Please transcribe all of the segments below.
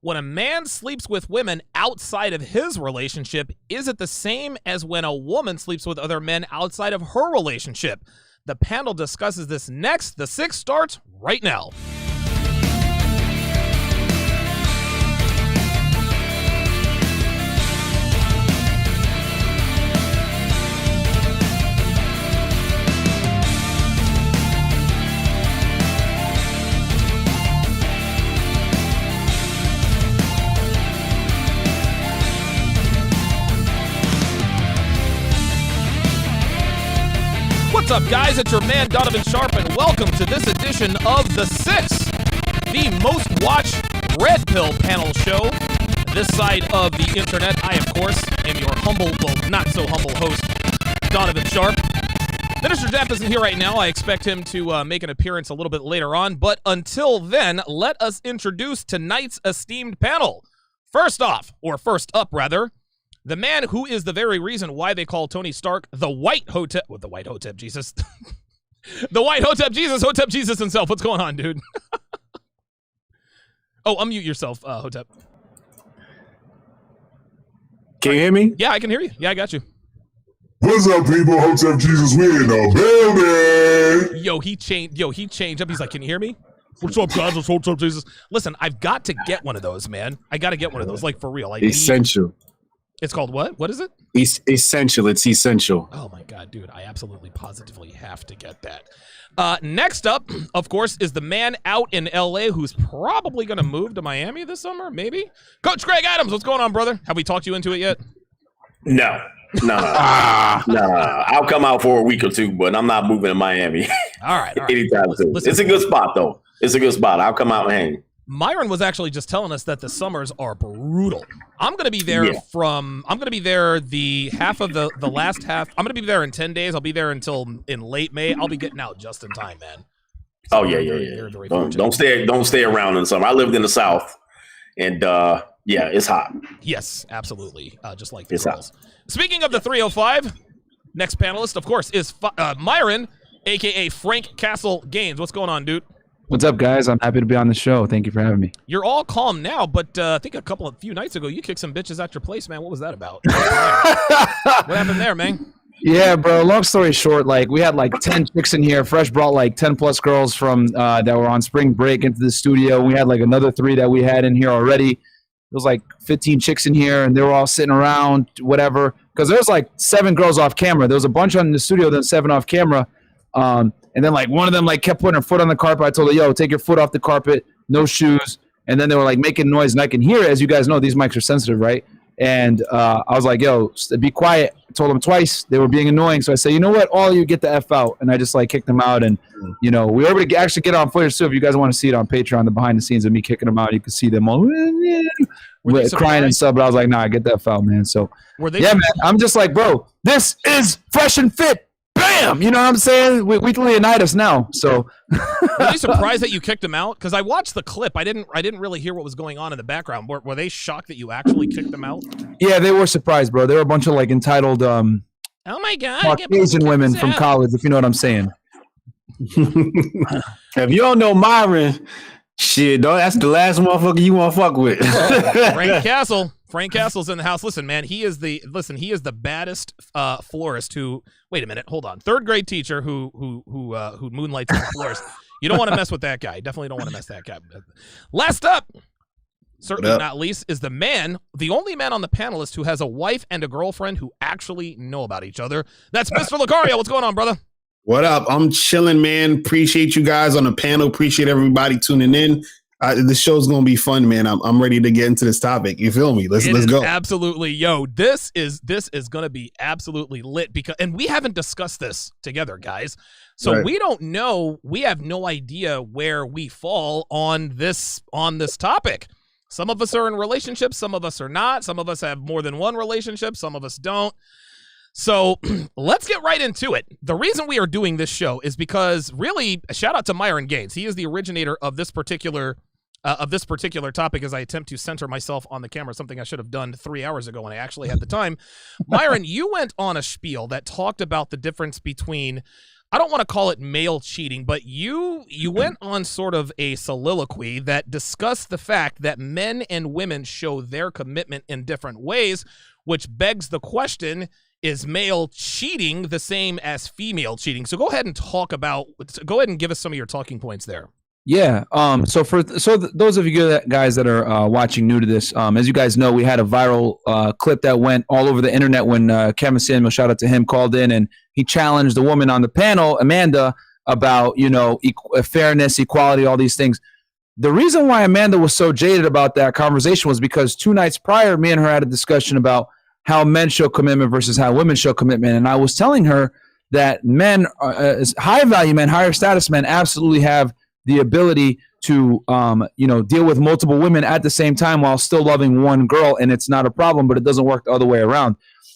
when a man sleeps with women outside of his relationship, is it the same as when a woman sleeps with other men outside of her relationship? The panel discusses this next. The Six starts right now. What's up, guys? It's your man, Donovan Sharpe, and welcome to this edition of The Six, the most watched Red Pill panel show this side of the internet. I, of course, am your humble, well, not so humble host, Donovan Sharpe. Minister Jeff isn't here right now. I expect him to make an appearance a little bit later on, but until then, let us introduce tonight's esteemed panel. First up, the man who is the very reason why they call Tony Stark the White Hotep, the White Hotep Jesus. The White Hotep Jesus himself. What's going on, dude? Oh, unmute yourself, Hotep. Can you hear me? Yeah, I can hear you. Yeah, I got you. What's up, people? Hotep Jesus, we in the building. Yo, he changed up. He's like, can you hear me? What's up, guys? It's Hotep Jesus. Listen, I've got to get one of those, man. I got to get one of those, like, for real. Essential. It's called what? What is it? Essential. It's essential. Oh, my God, dude. I absolutely positively have to get that. Next up, of course, is the man out in L.A. who's probably going to move to Miami this summer, maybe? Coach Greg Adams, what's going on, brother? Have we talked you into it yet? No. I'll come out for a week or two, but I'm not moving to Miami. All right. Anytime soon. It's a good spot, though. It's a good spot. I'll come out and hang. Myron was actually just telling us that the summers are brutal. I'm going to be there the half of the last half. I'm going to be there in 10 days. I'll be there until in late May. I'll be getting out just in time, man. So Don't stay around in the summer. I lived in the South, and it's hot. Yes, absolutely. Just like the girls. Speaking of the 305, next panelist, of course, is Myron, a.k.a. Frank Castle Gaines. What's going on, dude? What's up, guys? I'm happy to be on the show. Thank you for having me. You're all calm now, but I think a few nights ago, you kicked some bitches at your place, man. What was that about? What happened there, man? Yeah, bro. Long story short, we had 10 chicks in here. Fresh brought 10 plus girls from that were on spring break into the studio. We had another 3 that we had in here already. There was 15 chicks in here, and they were all sitting around, whatever. Because there was 7 girls off camera. There was a bunch on the studio, then 7 off camera. And then one of them kept putting her foot on the carpet. I told her, yo, take your foot off the carpet, no shoes. And then they were making noise, and I can hear it. As you guys know, these mics are sensitive, right? And I was like, yo, be quiet. I told them twice. They were being annoying. So I said, you know what? All of you get the F out. And I just kicked them out. And, we were able to actually get on footage too. If you guys want to see it on Patreon, the behind the scenes of me kicking them out, you can see them all crying and stuff. But I was like, nah, get the F out, man. So, yeah, man, I'm just bro, this is fresh and fit. Bam! You know what I'm saying? We can unite us now. So, were they surprised that you kicked them out? Because I watched the clip. I didn't really hear what was going on in the background. Were they shocked that you actually kicked them out? Yeah, they were surprised, bro. They were a bunch of entitled oh my God, Caucasian women from college, if you know what I'm saying. If you don't know Myron, shit, dog, that's the last motherfucker you want to fuck with. Frank Castle's in the house. Listen, man, he is the baddest florist who. Wait a minute, hold on. 3rd grade teacher who moonlights as a florist. You don't want to mess with that guy. Definitely don't want to mess with that guy. Last up, certainly not least, is the only man on the panelist who has a wife and a girlfriend who actually know about each other. That's Mr. Lucario. What's going on, brother? What up? I'm chilling, man. Appreciate you guys on the panel. Appreciate everybody tuning in. The show's gonna be fun, man. I'm ready to get into this topic. You feel me? Let's go. Absolutely, yo. This is gonna be absolutely lit and we haven't discussed this together, guys. So right. We don't know. We have no idea where we fall on this topic. Some of us are in relationships. Some of us are not. Some of us have more than one relationship. Some of us don't. So let's get right into it. The reason we are doing this show is because, really, a shout out to Myron Gaines. He is the originator of this particular topic as I attempt to center myself on the camera, something I should have done 3 hours ago when I actually had the time. Myron, you went on a spiel that talked about the difference between I don't want to call it male cheating, but you went on sort of a soliloquy that discussed the fact that men and women show their commitment in different ways, which begs the question, is male cheating the same as female cheating? So go ahead and go ahead and give us some of your talking points there. Yeah. Those of you guys that are watching new to this, as you guys know, we had a viral clip that went all over the internet when Kevin Samuel, shout out to him, called in and he challenged the woman on the panel, Amanda, about fairness, equality, all these things. The reason why Amanda was so jaded about that conversation was because 2 nights prior, me and her had a discussion about how men show commitment versus how women show commitment, and I was telling her that men, high value men, higher status men, absolutely have the ability to, deal with multiple women at the same time while still loving one girl, and it's not a problem, but it doesn't work the other way around.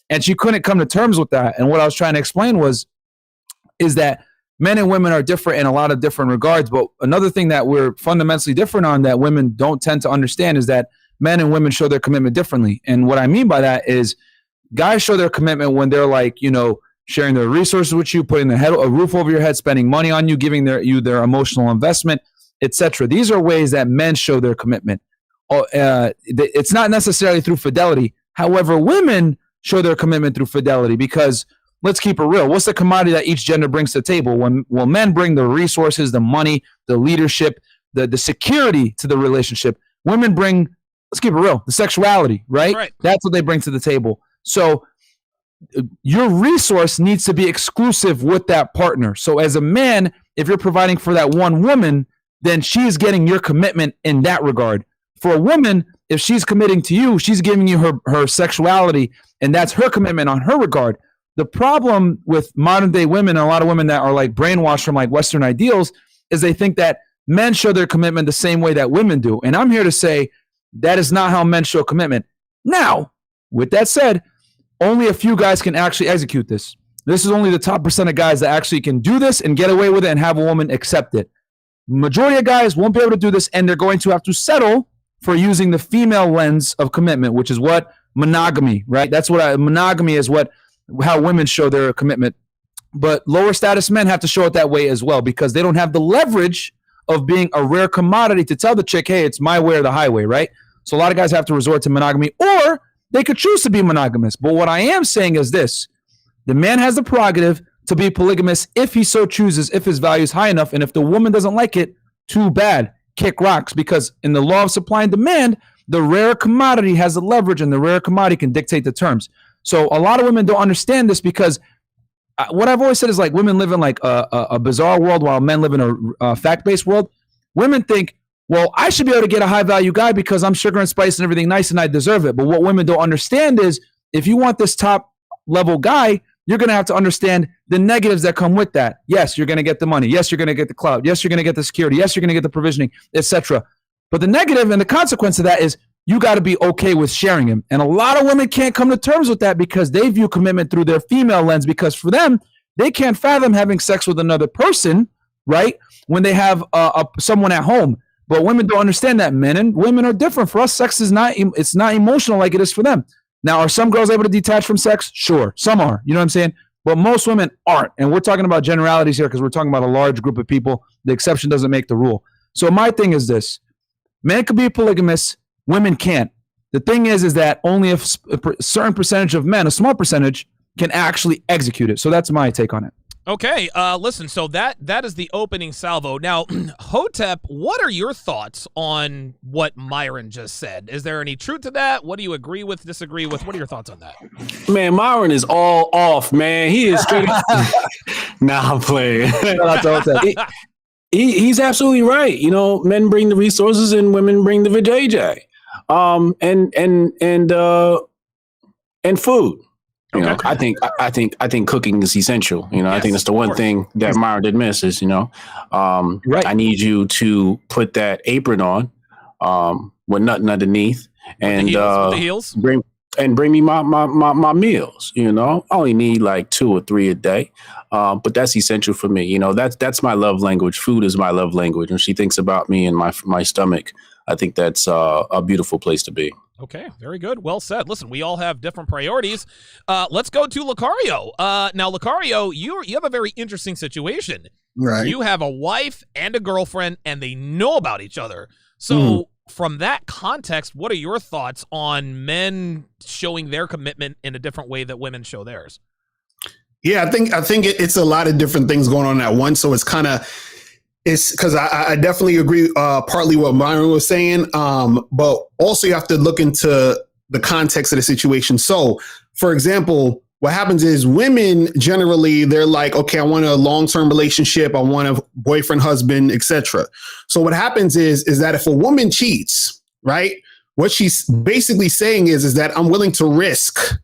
And she couldn't come to terms with that. And what I was trying to explain is that men and women are different in a lot of different regards. But another thing that we're fundamentally different on that women don't tend to understand is that men and women show their commitment differently. And what I mean by that is guys show their commitment when they're like, sharing their resources with you, putting a roof over your head, spending money on you, giving you their emotional investment, etc. These are ways that men show their commitment. It's not necessarily through fidelity. However, women show their commitment through fidelity because let's keep it real. What's the commodity that each gender brings to the table? When men bring the resources, the money, the leadership, the security to the relationship, women bring, let's keep it real, the sexuality, right? That's what they bring to the table. So your resource needs to be exclusive with that partner. So as a man, if you're providing for that one woman, then she's getting your commitment in that regard. For a woman, if she's committing to you, she's giving you her sexuality, and that's her commitment on her regard. The problem with modern day women, and a lot of women that are like brainwashed from like Western ideals, is they think that men show their commitment the same way that women do. And I'm here to say that is not how men show commitment. Now, with that said, only a few guys can actually execute this. This is only the top % of guys that actually can do this and get away with it and have a woman accept it. Majority of guys won't be able to do this, and they're going to have to settle for using the female lens of commitment, which is what monogamy, right? That's what monogamy is, how women show their commitment. But lower status men have to show it that way as well because they don't have the leverage of being a rare commodity to tell the chick, hey, it's my way or the highway, right? So a lot of guys have to resort to monogamy, or they could choose to be monogamous. But what I am saying is this. The man has the prerogative to be polygamous if he so chooses, if his value is high enough. And if the woman doesn't like it, too bad. Kick rocks. Because in the law of supply and demand, the rare commodity has the leverage and the rare commodity can dictate the terms. So a lot of women don't understand this because what I've always said is like women live in like a bizarre world while men live in a fact-based world. Women think, well, I should be able to get a high-value guy because I'm sugar and spice and everything nice and I deserve it. But what women don't understand is if you want this top-level guy, you're going to have to understand the negatives that come with that. Yes, you're going to get the money. Yes, you're going to get the clout. Yes, you're going to get the security. Yes, you're going to get the provisioning, etc. But the negative and the consequence of that is you got to be okay with sharing him. And a lot of women can't come to terms with that because they view commitment through their female lens because for them, they can't fathom having sex with another person, right, when they have someone at home. But women don't understand that. Men and women are different. For us, sex is not emotional like it is for them. Now, are some girls able to detach from sex? Sure. Some are. You know what I'm saying? But most women aren't. And we're talking about generalities here because we're talking about a large group of people. The exception doesn't make the rule. So my thing is this. Men could be polygamous. Women can't. The thing is that only a certain percentage of men, a small percentage, can actually execute it. So that's my take on it. Okay, listen, so that is the opening salvo. Now, Hotep, what are your thoughts on what Myron just said? Is there any truth to that? What do you agree with, disagree with? What are your thoughts on that? Man, Myron is all off, man. He is straight Nah, I'm playing. He's absolutely right. You know, men bring the resources and women bring the vajayjay. And food. You know, I think cooking is essential. You know, yes, I think that's the one thing that Myron did miss is, you know, right. I need you to put that apron on with nothing underneath and with the heels. Bring me my meals. You know, I only need like 2 or 3 a day, but that's essential for me. You know, that's my love language. Food is my love language. When she thinks about me and my stomach, I think that's a beautiful place to be. Okay, very good. Well said. Listen, we all have different priorities. Let's go to Lucario. Now, Lucario, you have a very interesting situation. Right. You have a wife and a girlfriend, and they know about each other. So from that context, what are your thoughts on men showing their commitment in a different way that women show theirs? Yeah, I think it's a lot of different things going on at once. So it's because I definitely agree partly what Myron was saying, but also you have to look into the context of the situation. So, for example, what happens is women generally, they're like, okay, I want a long-term relationship. I want a boyfriend, husband, etc. So what happens is that if a woman cheats, right, what she's basically saying is that I'm willing to risk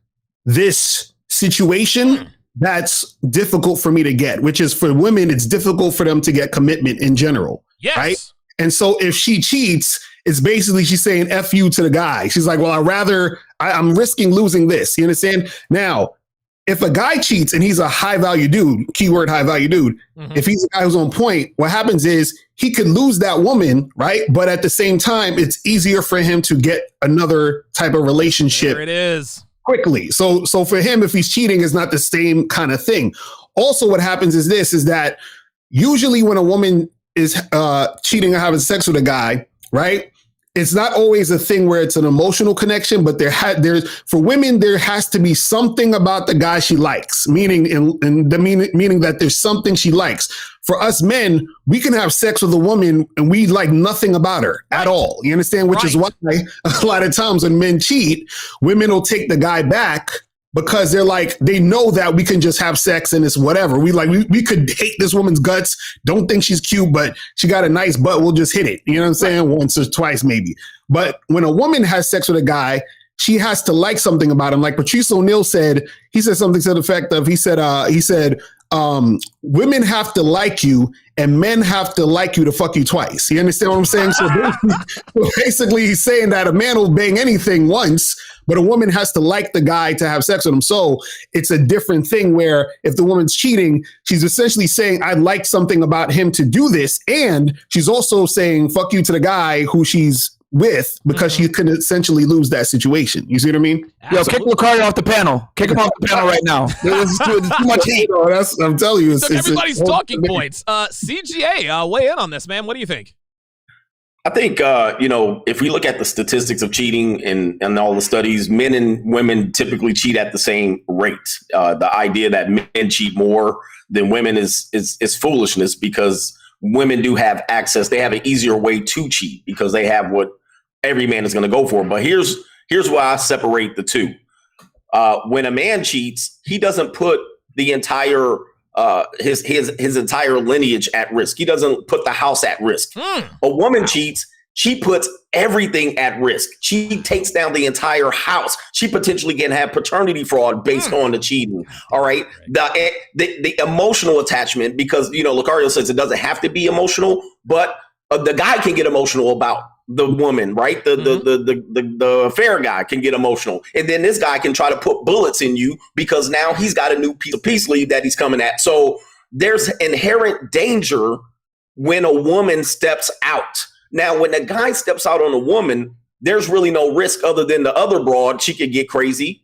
this situation that's difficult for me to get, which is for women, it's difficult for them to get commitment in general. Yes. Right. And so if she cheats, it's basically she's saying F you to the guy. She's like, well, I'm risking losing this. You understand? Now, if a guy cheats and he's a high value dude, keyword high value dude, if he's a guy who's on point, what happens is he could lose that woman, right? But at the same time, it's easier for him to get another type of relationship. There it is. Quickly. So for him, if he's cheating, it's not the same kind of thing. Also, what happens is that usually when a woman is cheating or having sex with a guy, right? It's not always a thing where it's an emotional connection, but for women, there has to be something about the guy she likes, meaning that there's something she likes. For us men, we can have sex with a woman and we like nothing about her at all. You understand? Which is why a lot of times when men cheat, women will take the guy back because they're like, they know that we can just have sex and it's whatever. We could hate this woman's guts, don't think she's cute, but she got a nice butt. We'll just hit it. You know what I'm saying? Once or twice, maybe. But when a woman has sex with a guy, she has to like something about him. Like Patrice O'Neal said, he said something to the effect of, he said, women have to like you and men have to like you to fuck you twice. You understand what I'm saying? So basically he's saying that a man will bang anything once, but a woman has to like the guy to have sex with him. So it's a different thing where if the woman's cheating, she's essentially saying, I like something about him to do this. And she's also saying, fuck you to the guy who she's with because she can essentially lose that situation. You see what I mean? Yo, kick Lucario off the panel. Kick him off the panel right now. There's too much heat. I'm telling you. It's everybody's talking points. CGA, weigh in on this, man. What do you think? I think, if we look at the statistics of cheating and all the studies, men and women typically cheat at the same rate. The idea that men cheat more than women is foolishness because women do have access. They have an easier way to cheat because they have what every man is going to go for. But here's why I separate the two. When a man cheats, he doesn't put the entire his entire lineage at risk. He doesn't put the house at risk. A woman cheats, she puts everything at risk. She takes down the entire house. She potentially can have paternity fraud based on the cheating. All right. The emotional attachment, because Lucario says it doesn't have to be emotional, but the guy can get emotional about the woman, right? The affair guy can get emotional. And then this guy can try to put bullets in you because now he's got a new piece of peace leave that he's coming at. So there's inherent danger when a woman steps out. Now, when the guy steps out on a woman, there's really no risk other than the other broad. She could get crazy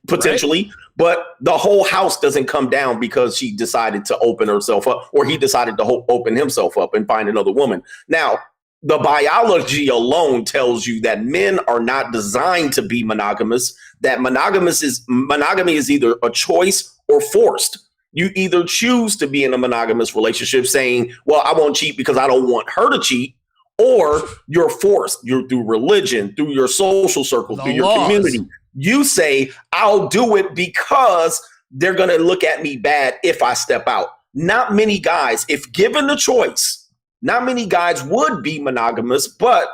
potentially, right? But the whole house doesn't come down because she decided to open herself up or he decided to open himself up and find another woman. Now, the biology alone tells you that men are not designed to be monogamous, that monogamy is either a choice or forced. You either choose to be in a monogamous relationship saying, well, I won't cheat because I don't want her to cheat, or you're forced. You're through religion, through your social circle, through your community. You say, I'll do it because they're going to look at me bad if I step out. Not many guys, if given the choice, not many guys would be monogamous, but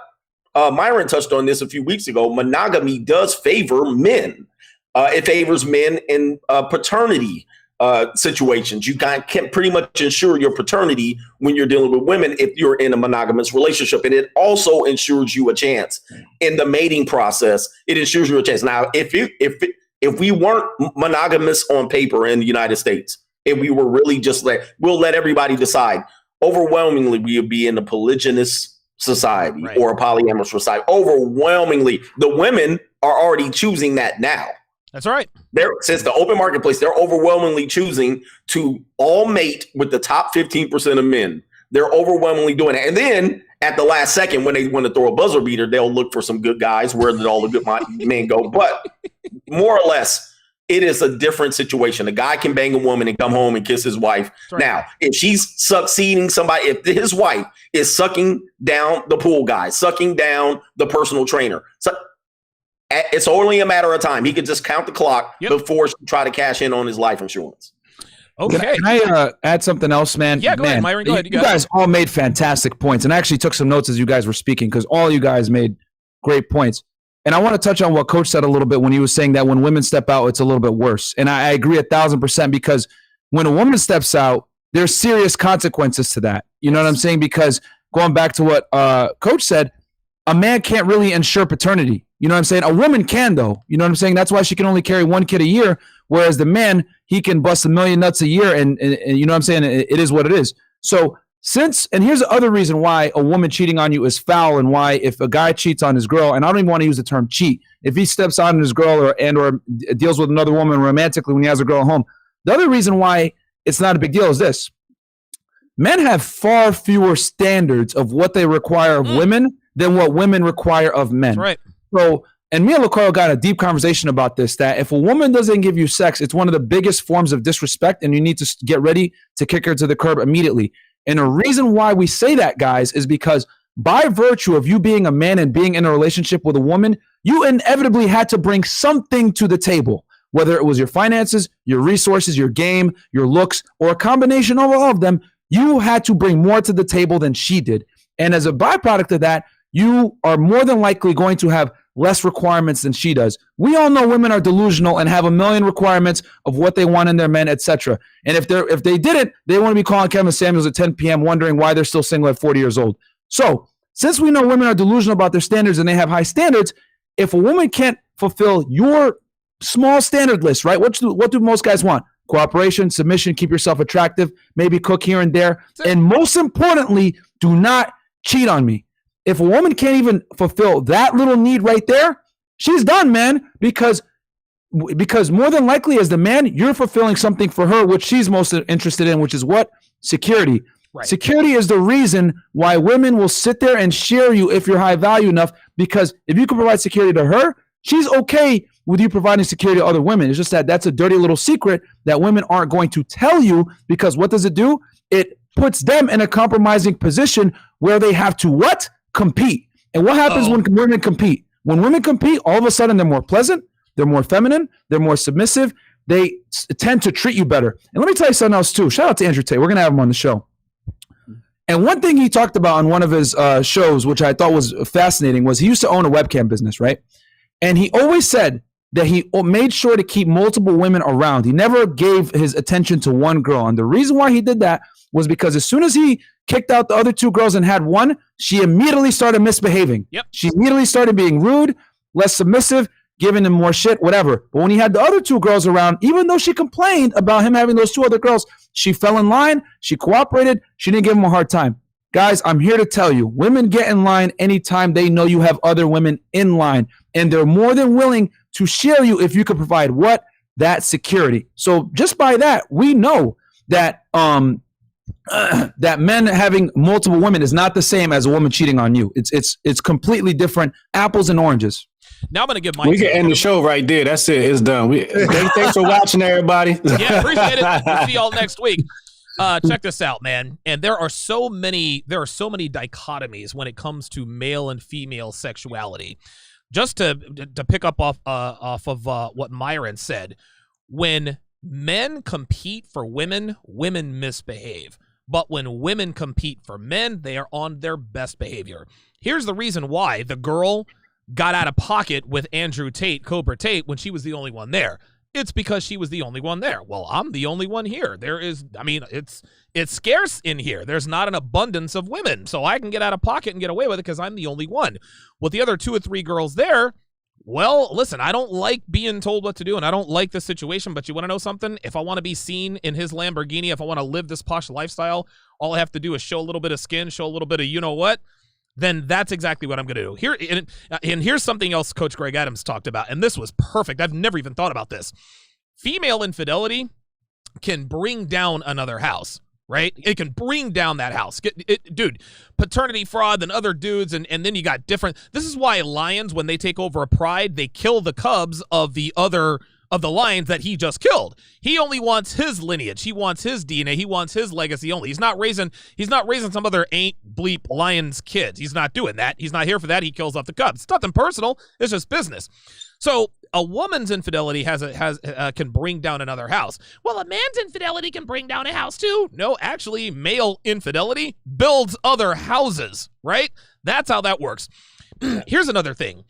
Myron touched on this a few weeks ago. Monogamy does favor men. It favors men in paternity situations. You can pretty much ensure your paternity when you're dealing with women if you're in a monogamous relationship. And it also ensures you a chance in the mating process. It ensures you a chance. Now, if we weren't monogamous on paper in the United States, if we were really just we'll let everybody decide, overwhelmingly we would be in a polygynous society or a polyamorous society. Overwhelmingly, the women are already choosing that now. That's right. Since the open marketplace, they're overwhelmingly choosing to all mate with the top 15% of men. They're overwhelmingly doing it. And then at the last second, when they want to throw a buzzer beater, they'll look for some good guys. Where did all the good men go? But more or less, it is a different situation. A guy can bang a woman and come home and kiss his wife. Right. Now, if she's succeeding somebody, if his wife is sucking down the pool guy, sucking down the personal trainer, it's only a matter of time. He could just count the clock before she try to cash in on his life insurance. Okay. Can I add something else, man? Yeah, go ahead, Myron. Go ahead. You guys all made fantastic points, and I actually took some notes as you guys were speaking because all you guys made great points. And I want to touch on what Coach said a little bit when he was saying that when women step out, it's a little bit worse. And I agree 1,000% because when a woman steps out, there's serious consequences to that. You know what I'm saying? Because going back to what Coach said, a man can't really ensure paternity. You know what I'm saying? A woman can, though. You know what I'm saying? That's why she can only carry one kid a year, whereas the man, he can bust 1 million nuts a year, and you know what I'm saying? It is what it is. So and here's the other reason why a woman cheating on you is foul, and why if a guy cheats on his girl, and I don't even want to use the term cheat, if he steps on his girl or deals with another woman romantically when he has a girl at home, the other reason why it's not a big deal is this. Men have far fewer standards of what they require of women than what women require of men. That's right. So, and me and LaCarl got a deep conversation about this, that if a woman doesn't give you sex, it's one of the biggest forms of disrespect, and you need to get ready to kick her to the curb immediately. And the reason why we say that, guys, is because by virtue of you being a man and being in a relationship with a woman, you inevitably had to bring something to the table, whether it was your finances, your resources, your game, your looks, or a combination of all of them. You had to bring more to the table than she did. And as a byproduct of that, you are more than likely going to have less requirements than she does. We all know women are delusional and have a million requirements of what they want in their men, etc. And if they didn't, they want to be calling Kevin Samuels at 10 p.m. wondering why they're still single at 40 years old. So since we know women are delusional about their standards and they have high standards, if a woman can't fulfill your small standard list, right? What do most guys want? Cooperation, submission, keep yourself attractive, maybe cook here and there. And most importantly, do not cheat on me. If a woman can't even fulfill that little need right there, she's done, man, because more than likely as the man, you're fulfilling something for her, which she's most interested in, which is what? Security. Right. Security is the reason why women will sit there and share you if you're high value enough, because if you can provide security to her, she's okay with you providing security to other women. It's just that that's a dirty little secret that women aren't going to tell you, because what does it do? It puts them in a compromising position where they have to what? Compete. And what happens when women compete? When women compete, all of a sudden they're more pleasant, they're more feminine, they're more submissive, they tend to treat you better. And let me tell you something else too. Shout out to Andrew Tate. We're going to have him on the show. And one thing he talked about on one of his shows, which I thought was fascinating, was he used to own a webcam business, right? And he always said that he made sure to keep multiple women around. He never gave his attention to one girl. And the reason why he did that was because as soon as he kicked out the other two girls and had one, she immediately started misbehaving. Yep. She immediately started being rude, less submissive, giving him more shit, whatever. But when he had the other two girls around, even though she complained about him having those two other girls, she fell in line, she cooperated, she didn't give him a hard time. Guys, I'm here to tell you, women get in line anytime they know you have other women in line, and they're more than willing to share you if you could provide what? That security. So just by that, we know that that men having multiple women is not the same as a woman cheating on you. It's completely different, apples and oranges. Now I'm going to give my. We can end the show right there. That's it. It's done. Thanks for watching, everybody. Yeah, appreciate it. We'll see y'all next week. Check this out, man. And there are so many dichotomies when it comes to male and female sexuality. Just to pick up off of what Myron said, when men compete for women, women misbehave. But when women compete for men, they are on their best behavior. Here's the reason why the girl got out of pocket with Andrew Tate, Cobra Tate, when she was the only one there. It's because she was the only one there. Well, I'm the only one here. It's scarce in here. There's not an abundance of women, so I can get out of pocket and get away with it because I'm the only one. With the other 2 or 3 girls there, well, listen, I don't like being told what to do, and I don't like the situation, but you want to know something? If I want to be seen in his Lamborghini, if I want to live this posh lifestyle, all I have to do is show a little bit of skin, show a little bit of you-know-what. then that's exactly what I'm going to do. Here, and here's something else Coach Greg Adams talked about, and this was perfect. I've never even thought about this. Female infidelity can bring down another house, right? It can bring down that house. Dude, paternity fraud and other dudes, and then you got different. This is why lions, when they take over a pride, they kill the cubs of the lions that he just killed. He only wants his lineage. He wants his DNA. He wants his legacy only. He's not raising some other ain't bleep lion's kids. He's not doing that. He's not here for that. He kills off the cubs. It's nothing personal. It's just business. So a woman's infidelity can bring down another house. Well, a man's infidelity can bring down a house too. No, actually, male infidelity builds other houses, right? That's how that works. Here's another thing.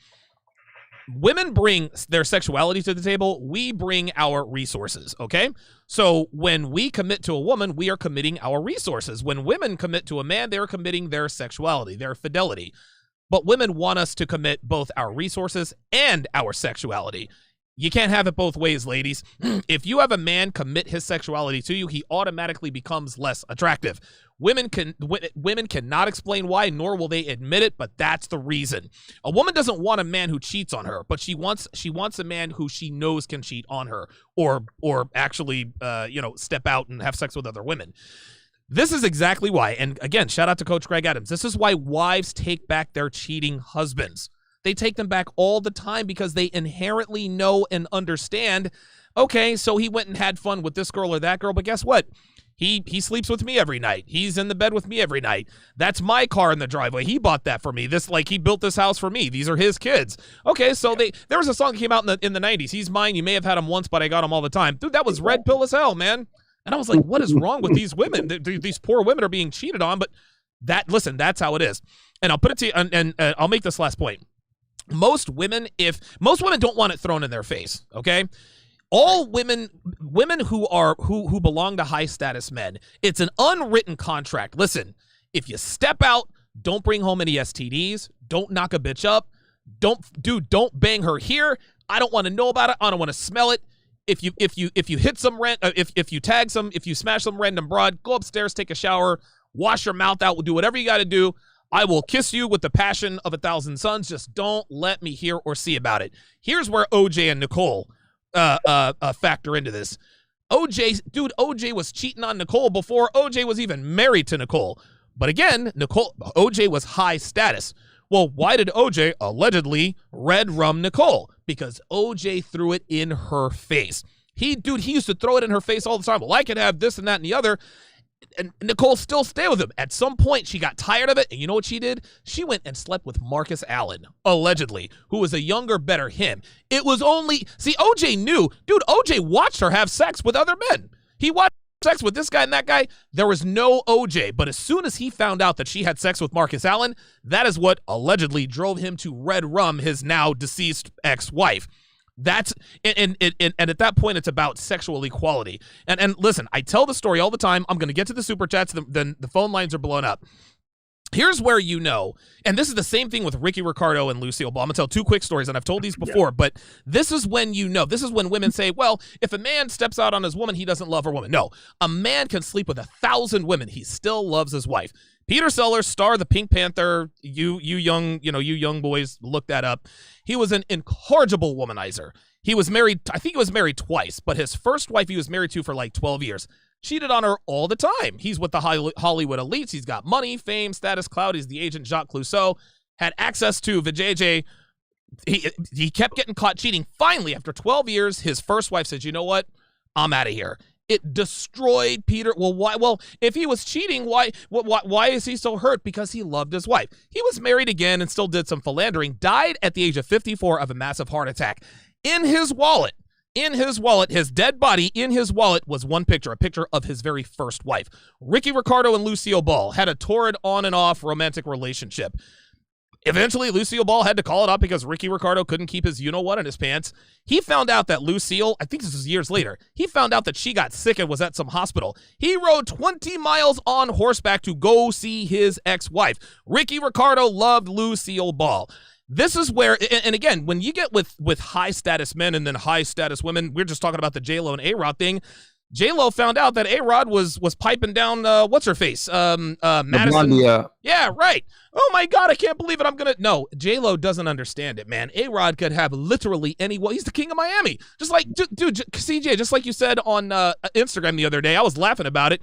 Women bring their sexuality to the table. We bring our resources, okay? So when we commit to a woman, we are committing our resources. When women commit to a man, they're committing their sexuality, their fidelity. But women want us to commit both our resources and our sexuality. You can't have it both ways, ladies. If you have a man commit his sexuality to you, he automatically becomes less attractive. Women cannot explain why, nor will they admit it, but that's the reason. A woman doesn't want a man who cheats on her, but she wants a man who she knows can cheat on her, or actually step out and have sex with other women. This is exactly why, and again, shout out to Coach Greg Adams. This is why wives take back their cheating husbands. They take them back all the time because they inherently know and understand, okay, so he went and had fun with this girl or that girl, but guess what? He sleeps with me every night. He's in the bed with me every night. That's my car in the driveway. He bought that for me. He built this house for me. These are his kids. Okay, so there was a song that came out in the 90s. He's mine. You may have had him once, but I got him all the time. Dude, that was red pill as hell, man. And I was like, what is wrong with these women? These poor women are being cheated on, but that's how it is. And I'll put it to you, and I'll make this last point. Most women don't want it thrown in their face, okay? All women who belong to high status men, it's an unwritten contract. Listen, if you step out, don't bring home any STDs, don't knock a bitch up, don't bang her here. I don't want to know about it. I don't want to smell it. If you hit some if you tag some, if you smash some random broad, go upstairs, take a shower, wash your mouth out, do whatever you got to do. I will kiss you with the passion of 1,000 suns. Just don't let me hear or see about it. Here's where OJ and Nicole factor into this. OJ was cheating on Nicole before OJ was even married to Nicole. But again, OJ was high status. Well, why did OJ allegedly red rum Nicole? Because OJ threw it in her face. He used to throw it in her face all the time. Well, I could have this and that and the other. And Nicole still stayed with him. At some point, she got tired of it. And you know what she did? She went and slept with Marcus Allen, allegedly, who was a younger, better him. It was OJ knew. Dude, OJ watched her have sex with other men. He watched sex with this guy and that guy. There was no OJ. But as soon as he found out that she had sex with Marcus Allen, that is what allegedly drove him to red rum his now deceased ex-wife. That's and at that point it's about sexual equality. And listen, I tell the story all the time. I'm going to get to the super chats. Then the phone lines are blown up. Here's where and this is the same thing with Ricky Ricardo and Lucille Ball. I'm going to tell two quick stories, and I've told these before, but this is when this is when women say, well, if a man steps out on his woman, he doesn't love her woman. No, a man can sleep with 1,000 women. He still loves his wife. Peter Sellers, star of the Pink Panther, you young boys, look that up. He was an incorrigible womanizer. He was married, I think he was married twice, but his first wife he was married to for like 12 years. Cheated on her all the time. He's with the Hollywood elites. He's got money, fame, status, clout. He's the agent Jacques Clouseau. Had access to vajayjay. He kept getting caught cheating. Finally, after 12 years, his first wife said, you know what? I'm out of here. It destroyed Peter. Well, why? Well, if he was cheating, why is he so hurt? Because he loved his wife. He was married again and still did some philandering. Died at the age of 54 of a massive heart attack. In his wallet, his dead body, in his wallet was one picture, a picture of his very first wife. Ricky Ricardo and Lucille Ball had a torrid on and off romantic relationship. Eventually, Lucille Ball had to call it up because Ricky Ricardo couldn't keep his you-know-what in his pants. He found out that Lucille, I think this was years later, he found out that she got sick and was at some hospital. He rode 20 miles on horseback to go see his ex-wife. Ricky Ricardo loved Lucille Ball. This is where, and again, when you get with high-status men and then high-status women, we're just talking about the J-Lo and A-Rod thing, J-Lo found out that A-Rod was piping down what's her face? Madison. Yeah, right. Oh my God, I can't believe it. No, J-Lo doesn't understand it, man. A-Rod could have literally he's the king of Miami. Just like, dude, CJ, just like you said on Instagram the other day, I was laughing about it.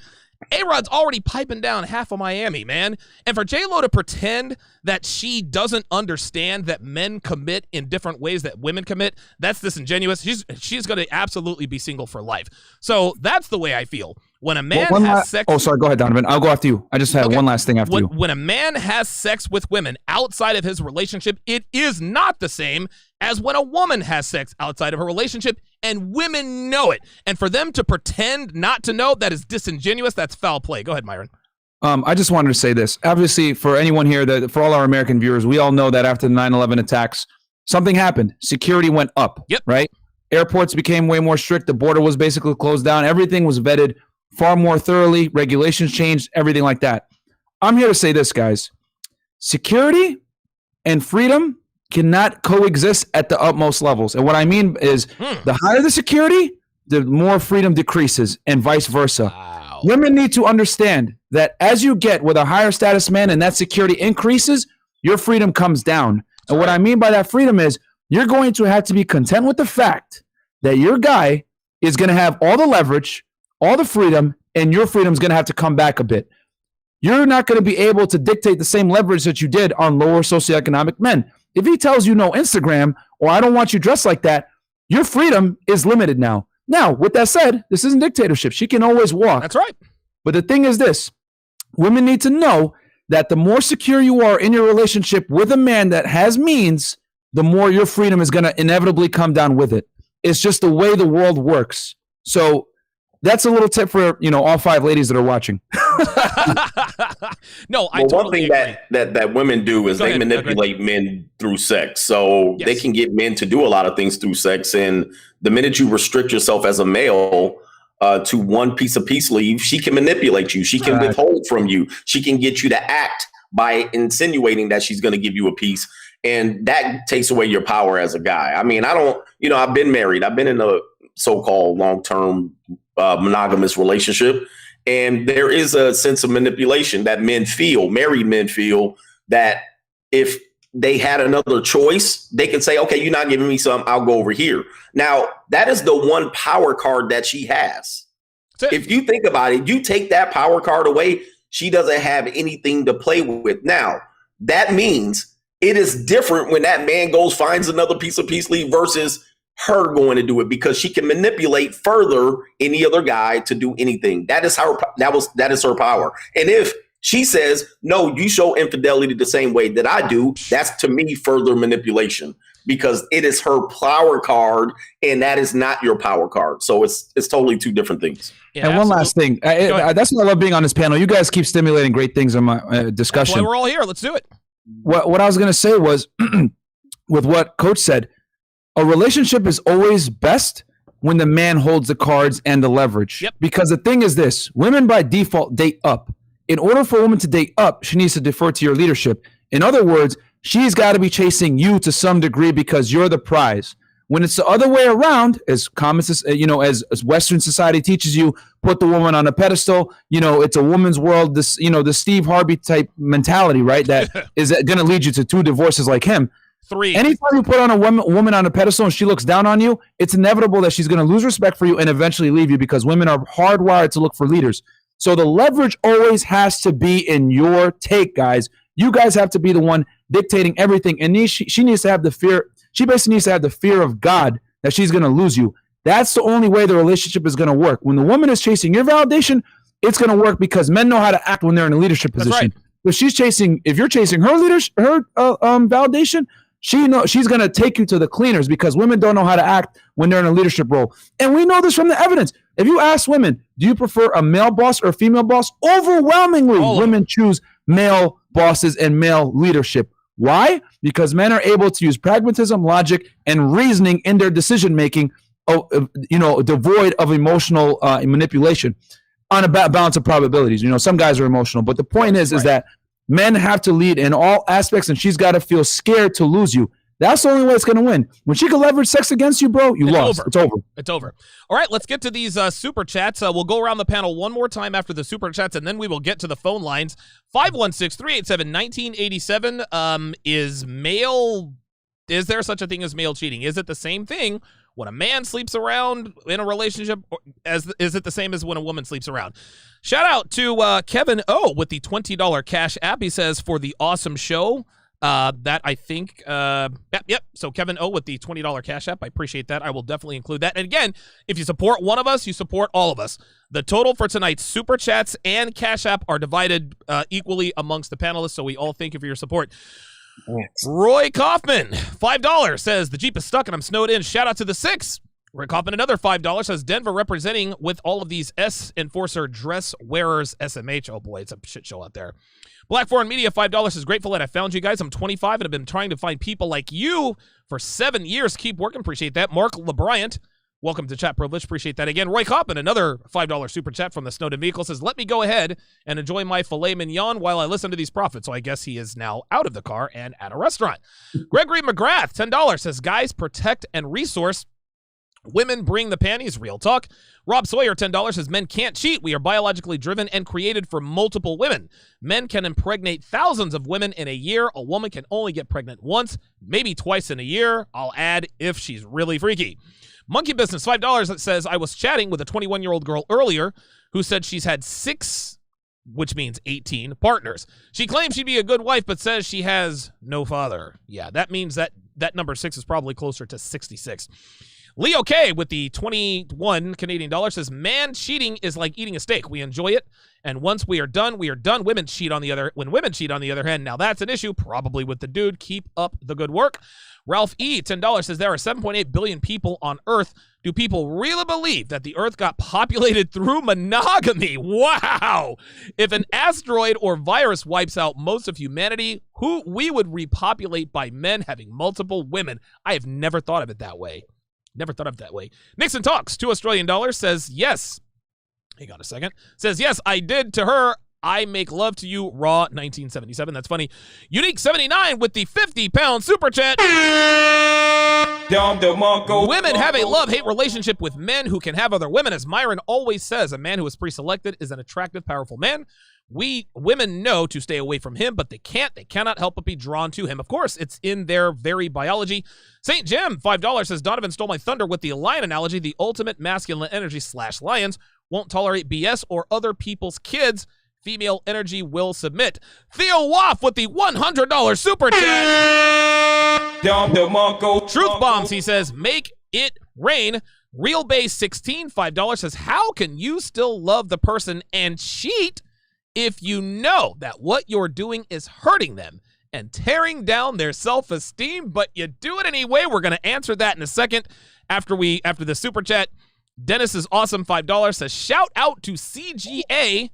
A-Rod's already piping down half of Miami, man. And for J-Lo to pretend that she doesn't understand that men commit in different ways that women commit, that's disingenuous. She's going to absolutely be single for life. So that's the way I feel. When a man has sex... Oh, sorry. Go ahead, Donovan. I'll go after you. I just have one last thing after you. When a man has sex with women outside of his relationship, it is not the same as when a woman has sex outside of her relationship, and women know it. And for them to pretend not to know, that is disingenuous. That's foul play. Go ahead, Myron. I just wanted to say this. Obviously, for anyone here, for all our American viewers, we all know that after the 9/11 attacks, something happened. Security went up, right? Airports became way more strict. The border was basically closed down. Everything was vetted far more thoroughly. Regulations changed, everything like that. I'm here to say this, guys. Security and freedom cannot coexist at the utmost levels. And what I mean is the higher the security, the more freedom decreases, and vice versa. Wow. Women need to understand that as you get with a higher status man and that security increases, your freedom comes down. And what I mean by that freedom is you're going to have to be content with the fact that your guy is going to have all the leverage, all the freedom, and your freedom is going to have to come back a bit. You're not going to be able to dictate the same leverage that you did on lower socioeconomic men. If he tells you no Instagram or I don't want you dressed like that, your freedom is limited now. Now, with that said, this isn't dictatorship. She can always walk. That's right. But the thing is this, women need to know that the more secure you are in your relationship with a man that has means, the more your freedom is going to inevitably come down with it. It's just the way the world works. So that's a little tip for, all 5 ladies that are watching. No, I totally agree. One thing that women do is they manipulate men through sex. So they can get men to do a lot of things through sex. And the minute you restrict yourself as a male to one piece of peace leave, she can manipulate you. She can withhold from you. She can get you to act by insinuating that she's going to give you a piece. And that takes away your power as a guy. I mean, I've been married. I've been in a so-called long-term monogamous relationship. And there is a sense of manipulation that married men feel, that if they had another choice, they can say, okay, you're not giving me some, I'll go over here. Now, that is the one power card that she has. If you think about it, you take that power card away, she doesn't have anything to play with. Now, that means it is different when that man finds another piece of peace leave versus her going to do it, because she can manipulate further any other guy to do anything. That is her power. And if she says, no, you show infidelity the same way that I do, that's to me further manipulation, because it is her power card and that is not your power card. So it's totally 2 different things. Yeah, and one last thing. That's why I love being on this panel. You guys keep stimulating great things in my discussion. That's why we're all here. Let's do it. What I was going to say was, with what Coach said, a relationship is always best when the man holds the cards and the leverage. Yep. Because the thing is this, women by default date up. In order for a woman to date up, she needs to defer to your leadership. In other words, she's got to be chasing you to some degree because you're the prize. When it's the other way around, as as Western society teaches you, put the woman on a pedestal, it's a woman's world, this, the Steve Harvey type mentality, right? That is going to lead you to 2 divorces like him. 3. Anytime you put on a woman on a pedestal and she looks down on you, it's inevitable that she's going to lose respect for you and eventually leave you, because women are hardwired to look for leaders. So the leverage always has to be in your take, guys. You guys have to be the one dictating everything. And she needs to have the fear. She basically needs to have the fear of God that she's going to lose you. That's the only way the relationship is going to work. When the woman is chasing your validation, it's going to work because men know how to act when they're in a leadership position. Right. If you're chasing her validation, she's going to take you to the cleaners, because women don't know how to act when they're in a leadership role. And we know this from the evidence. If you ask women, do you prefer a male boss or a female boss? Overwhelmingly, women choose male bosses and male leadership. Why? Because men are able to use pragmatism, logic, and reasoning in their decision-making, devoid of emotional manipulation on a balance of probabilities. Some guys are emotional, but the point is that men have to lead in all aspects, and she's got to feel scared to lose you. That's the only way it's going to win. When she can leverage sex against you, bro, you lost. Over. It's over. It's over. All right, let's get to these super chats. We'll go around the panel one more time after the super chats, and then we will get to the phone lines. 516-387-1987 is there such a thing as male cheating? Is it the same thing when a man sleeps around in a relationship? Is it the same as when a woman sleeps around? Shout out to Kevin O with the $20 cash app. He says, for the awesome show. That I think, yep. So Kevin O with the $20 cash app. I appreciate that. I will definitely include that. And again, if you support one of us, you support all of us. The total for tonight's super chats and cash app are divided equally amongst the panelists. So we all thank you for your support. Thanks. Roy Kaufman, $5 says the Jeep is stuck and I'm snowed in. Shout out to the 6. Roy Kaufman, another $5 says Denver representing with all of these S Enforcer dress wearers, SMH. Oh boy, it's a shit show out there. Black Foreign Media, $5 is grateful that I found you guys. I'm 25 and have been trying to find people like you for 7 years. Keep working. Appreciate that. Mark LeBryant, welcome to Chat Privilege. Appreciate that again. Roy Koppen, another $5 super chat from the Snowden Vehicle, says, let me go ahead and enjoy my filet mignon while I listen to these prophets. So I guess he is now out of the car and at a restaurant. Gregory McGrath, $10 says, guys, protect and resource. Women bring the panties, real talk. Rob Sawyer, $10 says, men can't cheat. We are biologically driven and created for multiple women. Men can impregnate thousands of women in a year. A woman can only get pregnant once, maybe twice in a year. I'll add if she's really freaky. Monkey Business, $5 that says, I was chatting with a 21-year-old girl earlier who said she's had 6, which means 18, partners. She claims she'd be a good wife, but says she has no father. Yeah, that means that number 6 is probably closer to 66. Leo K with the 21 Canadian dollars says, man, cheating is like eating a steak. We enjoy it. And once we are done, we are done. When women cheat on the other hand, now that's an issue, probably with the dude. Keep up the good work. Ralph E, $10 says, there are 7.8 billion people on Earth. Do people really believe that the Earth got populated through monogamy? Wow. If an asteroid or virus wipes out most of humanity, we would repopulate by men having multiple women. I have never thought of it that way. Never thought of it that way. Nixon Talks, $2 Australian, says, yes. Hang on a second. Says, yes, I did to her. I make love to you, raw, 1977. That's funny. Unique 79 with the 50-pound super chat. Women have a love-hate relationship with men who can have other women. As Myron always says, a man who is pre-selected is an attractive, powerful man. We women know to stay away from him, but they cannot help but be drawn to him. Of course, it's in their very biology. St. Jim, $5 says, Donovan stole my thunder with the lion analogy. The ultimate masculine energy / lions won't tolerate BS or other people's kids. Female energy will submit. Theo Waff with the $100 super chat. Truth Bombs, he says, make it rain. Real Base 16, $5 says, how can you still love the person and cheat if you know that what you're doing is hurting them and tearing down their self-esteem, but you do it anyway? We're going to answer that in a second after the super chat. Dennis is awesome, $5 says, shout out to CGA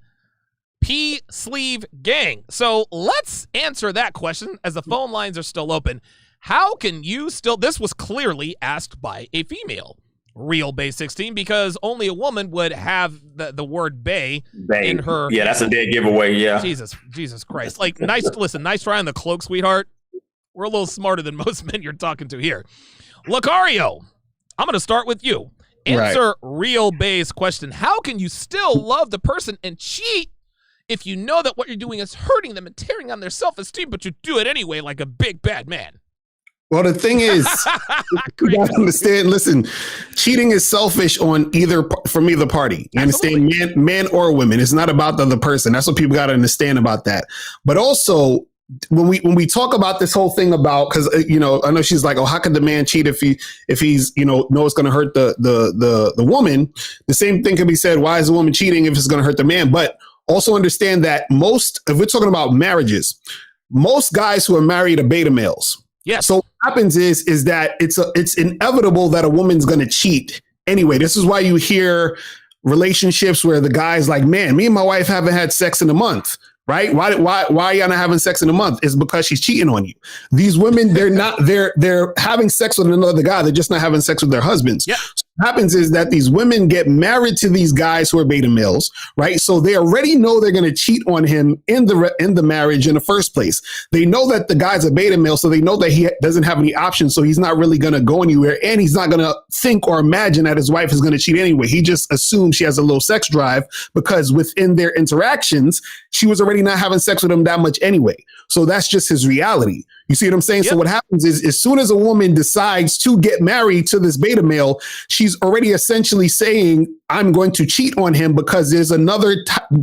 P Sleeve Gang. So let's answer that question as the phone lines are still open. How can you still, this was clearly asked by a female. Real Bay 16, because only a woman would have the word bay in her. Yeah, that's a dead giveaway. Yeah. Jesus Christ. Like, nice try on the cloak, sweetheart. We're a little smarter than most men you're talking to here. Lucario, I'm going to start with you. Answer Real Bay's question. How can you still love the person and cheat if you know that what you're doing is hurting them and tearing down their self-esteem, but you do it anyway like a big bad man? Well, the thing is, you gotta understand, listen, cheating is selfish from either party. You understand, man or women. It's not about the other person. That's what people got to understand about that. But also, when we talk about this whole thing about, because I know she's like, oh, how could the man cheat if he's know it's going to hurt the woman? The same thing can be said. Why is the woman cheating if it's going to hurt the man? But also understand that if we're talking about marriages, most guys who are married are beta males. Yes. So what happens is that it's inevitable that a woman's going to cheat anyway. This is why you hear relationships where the guy's like, man, me and my wife haven't had sex in a month. Right? Why are y'all not having sex in a month? It's because she's cheating on you. These women, they're having sex with another guy. They're just not having sex with their husbands. Yep. So happens is that these women get married to these guys who are beta males, right? So they already know they're going to cheat on him in the marriage in the first place. They know that the guy's a beta male, so they know that he doesn't have any options, so he's not really going to go anywhere, and he's not going to think or imagine that his wife is going to cheat anyway. He just assumes she has a low sex drive because within their interactions, she was already not having sex with him that much anyway. So that's just his reality. You see what I'm saying? Yep. So what happens is, as soon as a woman decides to get married to this beta male, she's already essentially saying, I'm going to cheat on him because there's another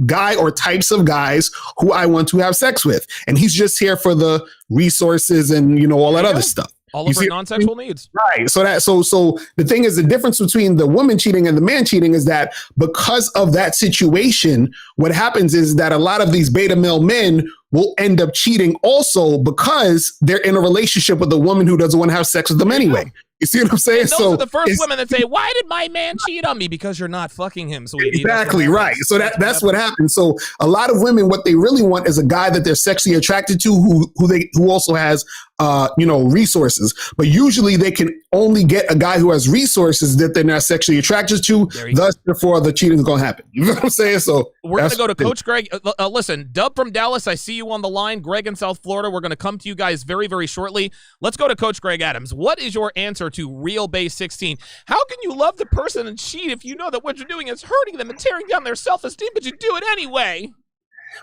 guy or types of guys who I want to have sex with. And he's just here for the resources and, all that other stuff. All of her non-sexual needs. Right. So the thing is, the difference between the woman cheating and the man cheating is that because of that situation, what happens is that a lot of these beta male men will end up cheating also because they're in a relationship with a woman who doesn't want to have sex with them anyway. You see what I'm saying? And those are the first women that say, why did my man cheat on me? Because you're not fucking him. So exactly right. So that's what happens. So a lot of women, what they really want is a guy that they're sexually attracted to who also has resources. But usually they can only get a guy who has resources that they're not sexually attracted to. Thus, therefore, the cheating is going to happen. You know what I'm saying? So we're going to go to Coach Greg. Listen, Dub from Dallas, I see you on the line. Greg in South Florida. We're going to come to you guys very, very shortly. Let's go to Coach Greg Adams. What is your answer to Real Base 16? How can you love the person and cheat if you know that what you're doing is hurting them and tearing down their self-esteem, but you do it anyway?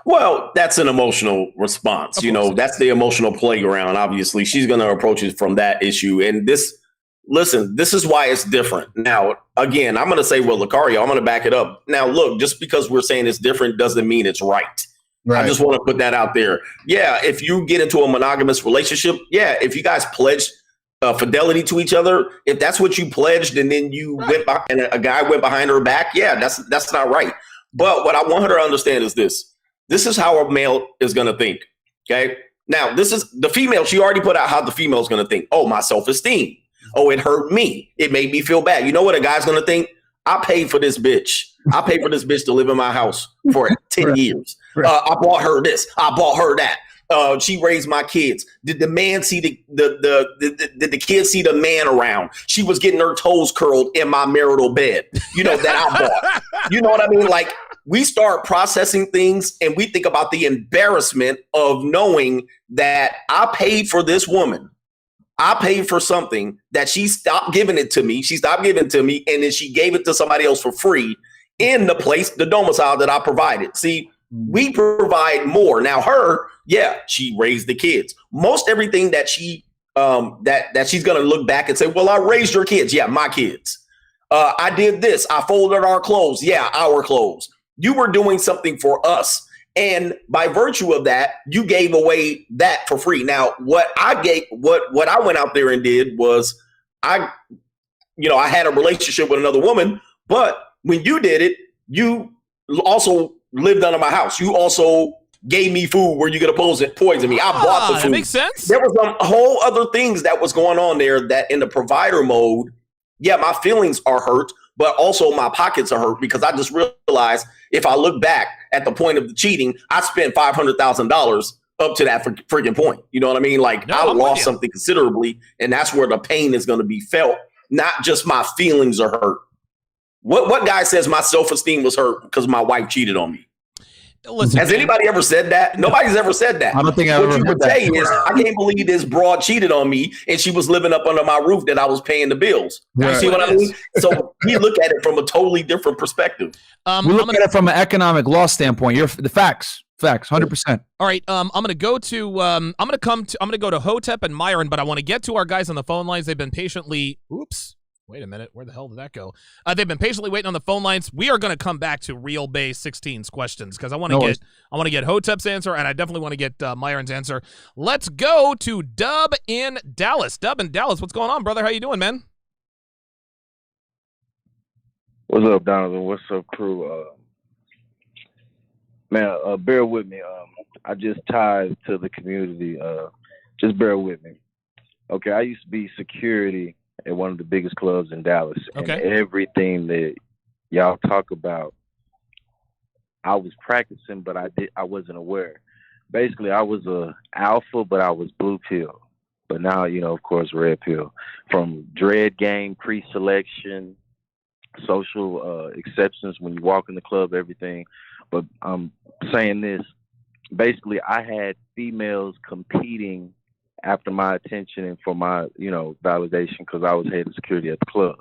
Well, that's an emotional response. That's the emotional playground. Obviously, she's going to approach it from that issue. And this is why it's different. Now, again, I'm going to say, well, Lucario, I'm going to back it up. Now, look, just because we're saying it's different doesn't mean it's right. I just want to put that out there. Yeah, if you get into a monogamous relationship, if you guys pledge fidelity to each other, if that's what you pledged and then you went by, and a guy went behind her back, that's not right. But what I want her to understand is this. This is how a male is going to think, okay? Now, this is the female. She already put out how the female is going to think. Oh, my self-esteem. Oh, it hurt me. It made me feel bad. You know what a guy's going to think? I paid for this bitch. I paid for this bitch to live in my house for 10 years. I bought her this. I bought her that. She raised my kids. Did the man see did the kids see the man around? She was getting her toes curled in my marital bed, that I bought. You know what I mean? Like, we start processing things and we think about the embarrassment of knowing that I paid for this woman. I paid for something that she stopped giving it to me. She stopped giving it to me, and then she gave it to somebody else for free in the domicile that I provided. See, we provide more. Now she raised the kids. Most everything that she that she's going to look back and say, well, I raised your kids. Yeah, my kids. I did this. I folded our clothes. Yeah, our clothes. You were doing something for us. And by virtue of that, you gave away that for free. Now, what I went out there and did was I had a relationship with another woman, but when you did it, you also lived under my house. You also gave me food where you could poison me. I bought the food. That makes sense. There was some whole other things that was going on there that in the provider mode, my feelings are hurt, but also my pockets are hurt because I just realized if I look back at the point of the cheating, I spent $500,000 up to that freaking point. You know what I mean? Like, I lost something considerably, and that's where the pain is going to be felt. Not just my feelings are hurt. What guy says my self-esteem was hurt because my wife cheated on me? Listen, has anybody ever said that? Nobody's ever said that. I don't think I've ever heard that. Is, I can't believe this broad cheated on me and she was living up under my roof that I was paying the bills. Yeah. You see what I mean? So we look at it from a totally different perspective. We look at it from an economic law standpoint. The facts, 100%. All right, I'm going to go to I'm going to go to Hotep and Myron, but I want to get to our guys on the phone lines. They've been patiently wait a minute. Where the hell did that go? They've been patiently waiting on the phone lines. We are going to come back to Real Base 16's questions because I want to get Hotep's answer, and I definitely want to get Myron's answer. Let's go to Dub in Dallas. Dub in Dallas, what's going on, brother? How you doing, man? What's up, Donovan? What's up, crew? Bear with me. I just tied to the community. Just bear with me. Okay, I used to be security at one of the biggest clubs in Dallas. Okay. And everything that y'all talk about, I was practicing, but I wasn't aware. Basically, I was a alpha, but I was blue pill. But now, of course, red pill. From dread game, pre-selection, social exceptions when you walk in the club, everything. But I'm saying this, basically, I had females competing after my attention and for my, validation because I was head of security at the club.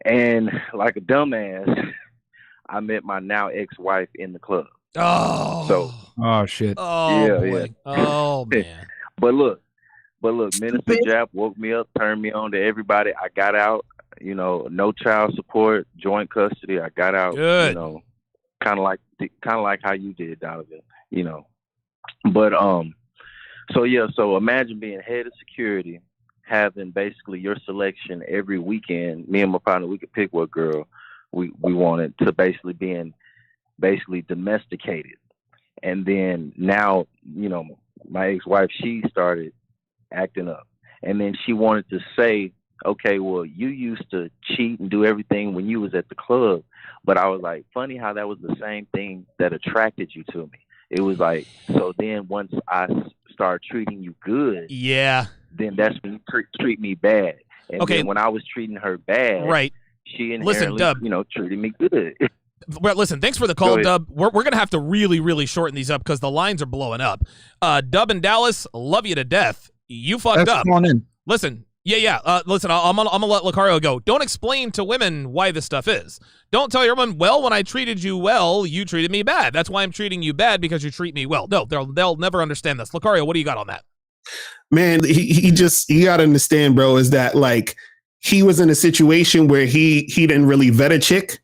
And like a dumbass, I met my now ex-wife in the club. Oh shit. Oh yeah, boy. yeah. Oh man. But look, Minister Jap woke me up, turned me on to everybody. I got out, no child support, joint custody. I got out, Good. kind of like how you did, Donovan, But so imagine being head of security, having basically your selection every weekend. Me and my partner, we could pick what girl we wanted, to basically being domesticated. And then now, my ex-wife, she started acting up. And then she wanted to say, okay, well, you used to cheat and do everything when you was at the club. But I was like, funny how that was the same thing that attracted you to me. It was like, so then once I start treating you good, yeah, then that's when you treat me bad. And then when I was treating her bad, right, she inherently, treated me good. Well, listen, thanks for the call, Dub. We're going to have to really, really shorten these up because the lines are blowing up. Dub in Dallas, love you to death. You fucked up. Come on in. Listen, listen, I'm gonna let Lucario go. Don't explain to women why this stuff is. Don't tell your woman, well, when I treated you well, you treated me bad. That's why I'm treating you bad, because you treat me well. No, they'll never understand this. Lucario, what do you got on that? Man, he got to understand, bro, is that like he was in a situation where he didn't really vet a chick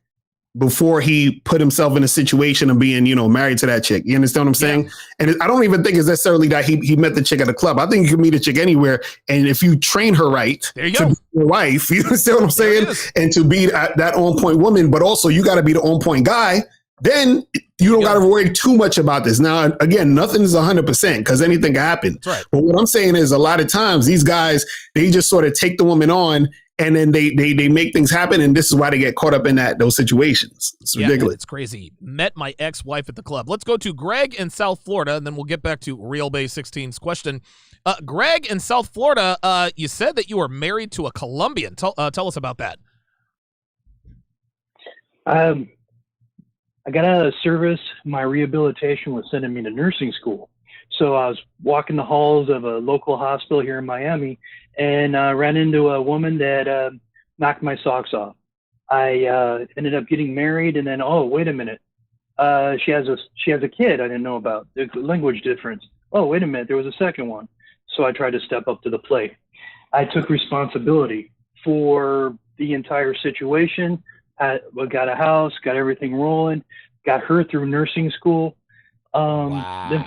before he put himself in a situation of being, married to that chick. You understand what I'm saying? Yeah. And I don't even think it's necessarily that he met the chick at a club. I think you can meet a chick anywhere. And if you train her right to be your wife, you understand what I'm saying? And to be that on point woman, but also you got to be the on point guy. Then you don't got to worry too much about this. Now, again, nothing is 100% because anything can happen. That's right. But what I'm saying is a lot of times these guys, they just sort of take the woman on and then they make things happen. And this is why they get caught up in those situations. It's ridiculous. It's crazy. Met my ex-wife at the club. Let's go to Greg in South Florida, and then we'll get back to Real Bay 16's question. Greg in South Florida, you said that you were married to a Colombian. Tell us about that. I got out of service. My rehabilitation was sending me to nursing school. So I was walking the halls of a local hospital here in Miami and ran into a woman that knocked my socks off. I ended up getting married, and then, oh, wait a minute. She has a kid I didn't know about. The language difference. Oh, wait a minute. There was a second one. So I tried to step up to the plate. I took responsibility for the entire situation. I got a house, got everything rolling, got her through nursing school. Then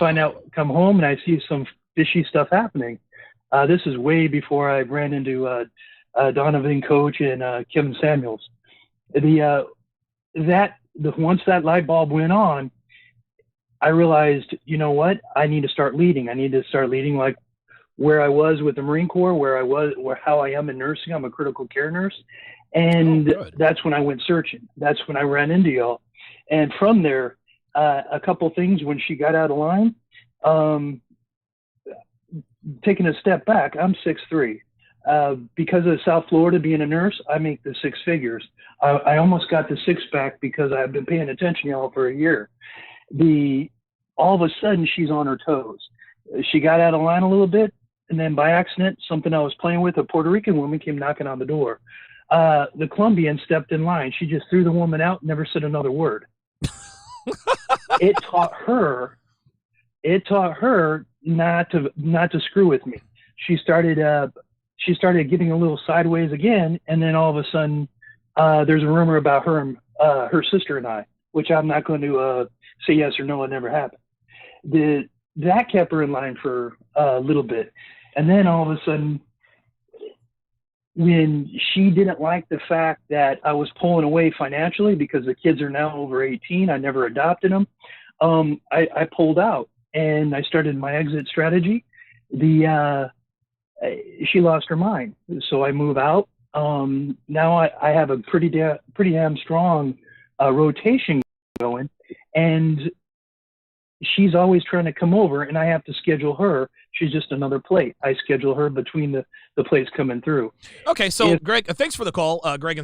come home and I see some fishy stuff happening. This is way before I ran into Donovan coach and Kevin Samuels. Once that light bulb went on, I realized, you know what? I need to start leading. I need to start leading like where I was with the Marine Corps, how I am in nursing. I'm a critical care nurse. And that's when I went searching. That's when I ran into y'all. And from there, a couple things when she got out of line, taking a step back, I'm 6'3". Because of South Florida being a nurse, I make the six figures. I almost got the six pack because I've been paying attention to y'all for a year. All of a sudden, she's on her toes. She got out of line a little bit, and then by accident, something I was playing with, a Puerto Rican woman came knocking on the door. The Colombian stepped in line. She just threw the woman out, never said another word. It taught her not to screw with me. She started getting a little sideways again, and then all of a sudden, there's a rumor about her sister and I, which I'm not going to say yes or no. It never happened. That kept her in line for a little bit, and then all of a sudden, when she didn't like the fact that I was pulling away financially because the kids are now over 18, I never adopted them. I pulled out and I started my exit strategy. She lost her mind. So I move out. Now I have a pretty damn strong rotation going, and she's always trying to come over and I have to schedule her. She's just another plate. I schedule her between the plates coming through. Okay, so Greg, thanks for the call, Greg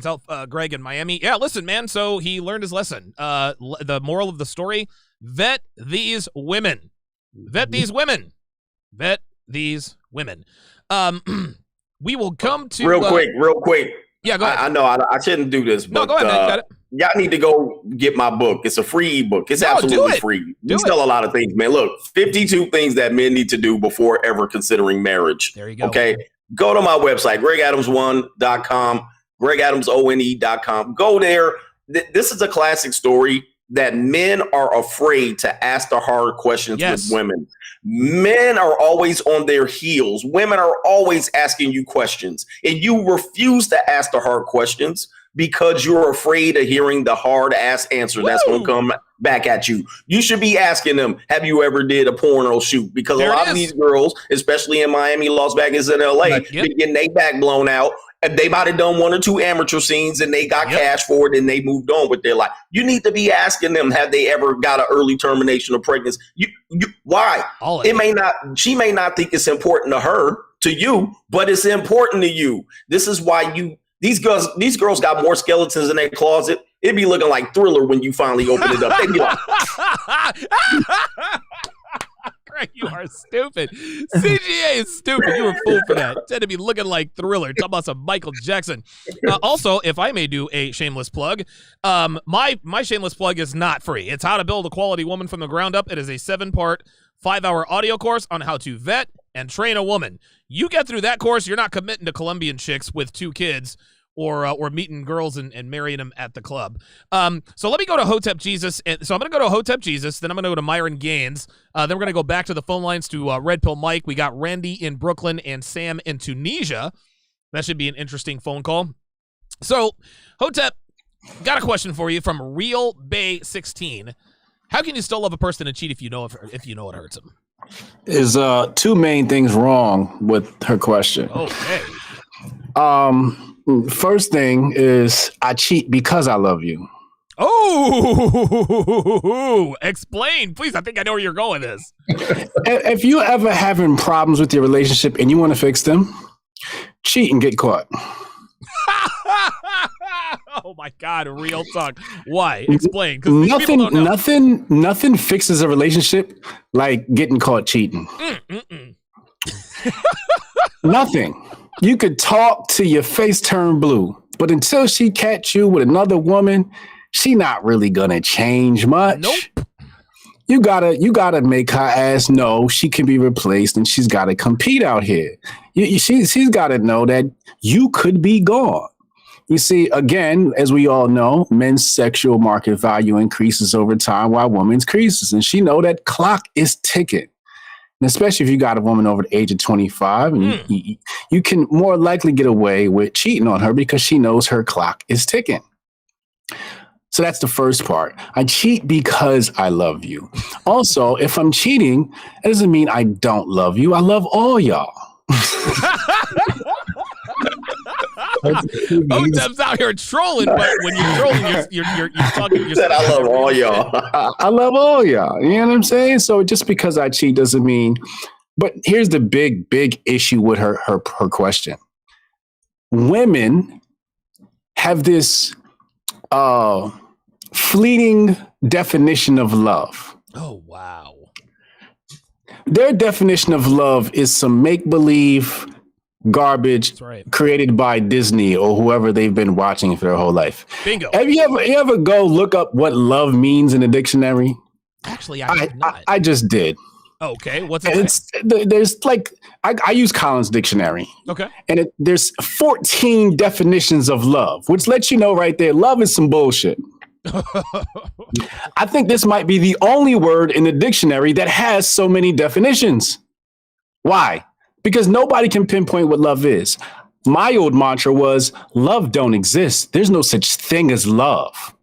in Miami. Yeah, listen, man. So he learned his lesson. The moral of the story: vet these women. Vet these women. Vet these women. We will come to real quick. Yeah, go ahead. I know I shouldn't do this, but no, go ahead, man. Got it. Y'all need to go get my book. It's a free ebook. It's absolutely free. We sell a lot of things, man. Look, 52 things that men need to do before ever considering marriage. There you go. Okay. Go to my website, gregadams1.com, gregadamsone.com. Go there. This is a classic story that men are afraid to ask the hard questions with women. Men are always on their heels. Women are always asking you questions, and you refuse to ask the hard questions because you're afraid of hearing the hard ass answer that's going to come back at you. You should be asking them, have you ever did a porno shoot? Because a lot of these girls, especially in Miami, Las Vegas, and LA, been getting their back blown out. And they might have done 1 or 2 amateur scenes and they got cash for it and they moved on with their life. You need to be asking them, have they ever got an early termination of pregnancy? Why? She may not think it's important to you, but it's important to you. This is why these girls got more skeletons in their closet. It'd be looking like Thriller when you finally open it up. They'd be like, Greg, you are stupid. CGA is stupid. You were a fool for that. Said to be looking like Thriller. Talking about some Michael Jackson. Also, if I may do a shameless plug, my shameless plug is not free. It's How to Build a Quality Woman from the Ground Up. It is a 7-part, 5-hour audio course on how to vet and train a woman. You get through that course, you're not committing to Colombian chicks with 2 kids or meeting girls and marrying them at the club. So let me go to Hotep Jesus. And so I'm going to go to Hotep Jesus. Then I'm going to go to Myron Gaines. Then we're going to go back to the phone lines to Red Pill Mike. We got Randy in Brooklyn and Sam in Tunisia. That should be an interesting phone call. So Hotep, got a question for you from Real Bay 16. How can you still love a person and cheat if you know it hurts them? There's 2 main things wrong with her question. Okay. First thing is I cheat because I love you. Oh, explain, please. I think I know where you're going with this. If you ever having problems with your relationship and you want to fix them, cheat and get caught. Oh my God, real talk. Why? Explain. Nothing fixes a relationship like getting caught cheating. Nothing. You could talk till your face turn blue, but until she catch you with another woman, she not really gonna change much. Nope. You gotta make her ass know she can be replaced, and she's gotta compete out here. She's gotta know that you could be gone. You see, again, as we all know, men's sexual market value increases over time while women's decreases, and she know that clock is ticking. And especially if you got a woman over the age of 25, and you can more likely get away with cheating on her because she knows her clock is ticking. So that's the first part. I cheat because I love you. Also, if I'm cheating, that doesn't mean I don't love you. I love all y'all. Otep's out here trolling, but when you're trolling, you're talking. You said I love all y'all. I love all y'all. You know what I'm saying? So just because I cheat doesn't mean. But here's the big issue with her question. Women have this fleeting definition of love. Oh wow! Their definition of love is some make-believe garbage created by Disney or whoever they've been watching for their whole life. Bingo. Have you ever go look up what love means in a dictionary? Actually, I just did. Okay, what's it? There's like I use Collins Dictionary. Okay, and there's 14 definitions of love, which lets you know right there, love is some bullshit. I think this might be the only word in the dictionary that has so many definitions. Why? Because nobody can pinpoint what love is. My old mantra was, love don't exist. There's no such thing as love.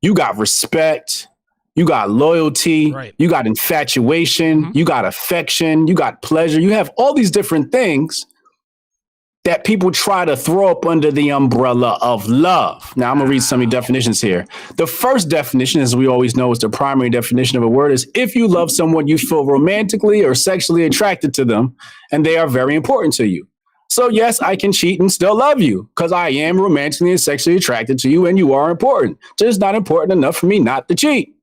You got respect. You got loyalty. Right. You got infatuation. Mm-hmm. You got affection. You got pleasure. You have all these different things that people try to throw up under the umbrella of love. Now, I'm going to read some of the definitions here. The first definition, as we always know, is the primary definition of a word, is if you love someone, you feel romantically or sexually attracted to them, and they are very important to you. So, yes, I can cheat and still love you because I am romantically and sexually attracted to you, and you are important. Just not important enough for me not to cheat.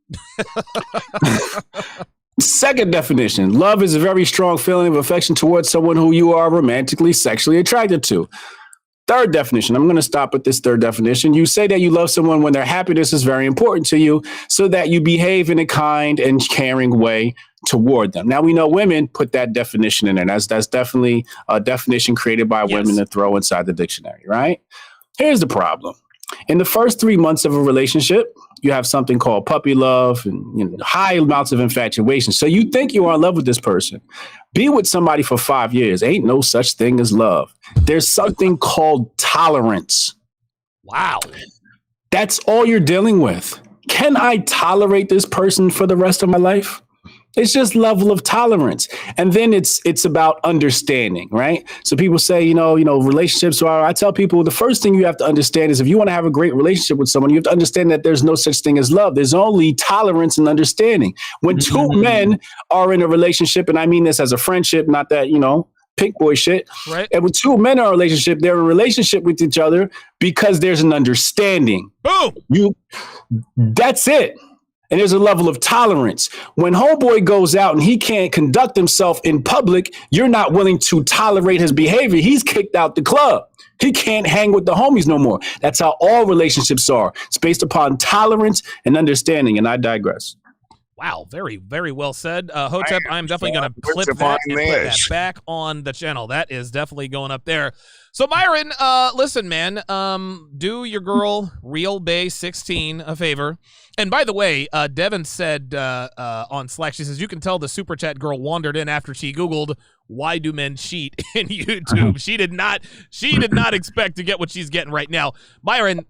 Second definition, love is a very strong feeling of affection towards someone who you are romantically, sexually attracted to. Third definition, I'm going to stop at this third definition. You say that you love someone when their happiness is very important to you, so that you behave in a kind and caring way toward them. Now, we know women put that definition in there. That's definitely a definition created by women to throw inside the dictionary, right? Here's the problem. In the first 3 months of a relationship, you have something called puppy love and high amounts of infatuation. So you think you are in love with this person. Be with somebody for 5 years. Ain't no such thing as love. There's something called tolerance. Wow. That's all you're dealing with. Can I tolerate this person for the rest of my life? It's just level of tolerance. And then it's about understanding, right? So people say, relationships are, I tell people the first thing you have to understand is if you want to have a great relationship with someone, you have to understand that there's no such thing as love. There's only tolerance and understanding. When two men are in a relationship, and I mean this as a friendship, not that, pink boy shit. Right. And when two men are in a relationship, they're in a relationship with each other because there's an understanding. Boom. That's it. And there's a level of tolerance. When homeboy goes out and he can't conduct himself in public, you're not willing to tolerate his behavior. He's kicked out the club. He can't hang with the homies no more. That's how all relationships are. It's based upon tolerance and understanding. And I digress. Wow, very, very well said. Hotep, I'm definitely going to clip that and put that back on the channel. That is definitely going up there. So, Myron, listen, man, do your girl, Real Bay 16, a favor. And by the way, Devin said on Slack, she says, you can tell the Super Chat girl wandered in after she Googled, why do men cheat in YouTube? She did not expect to get what she's getting right now. Myron,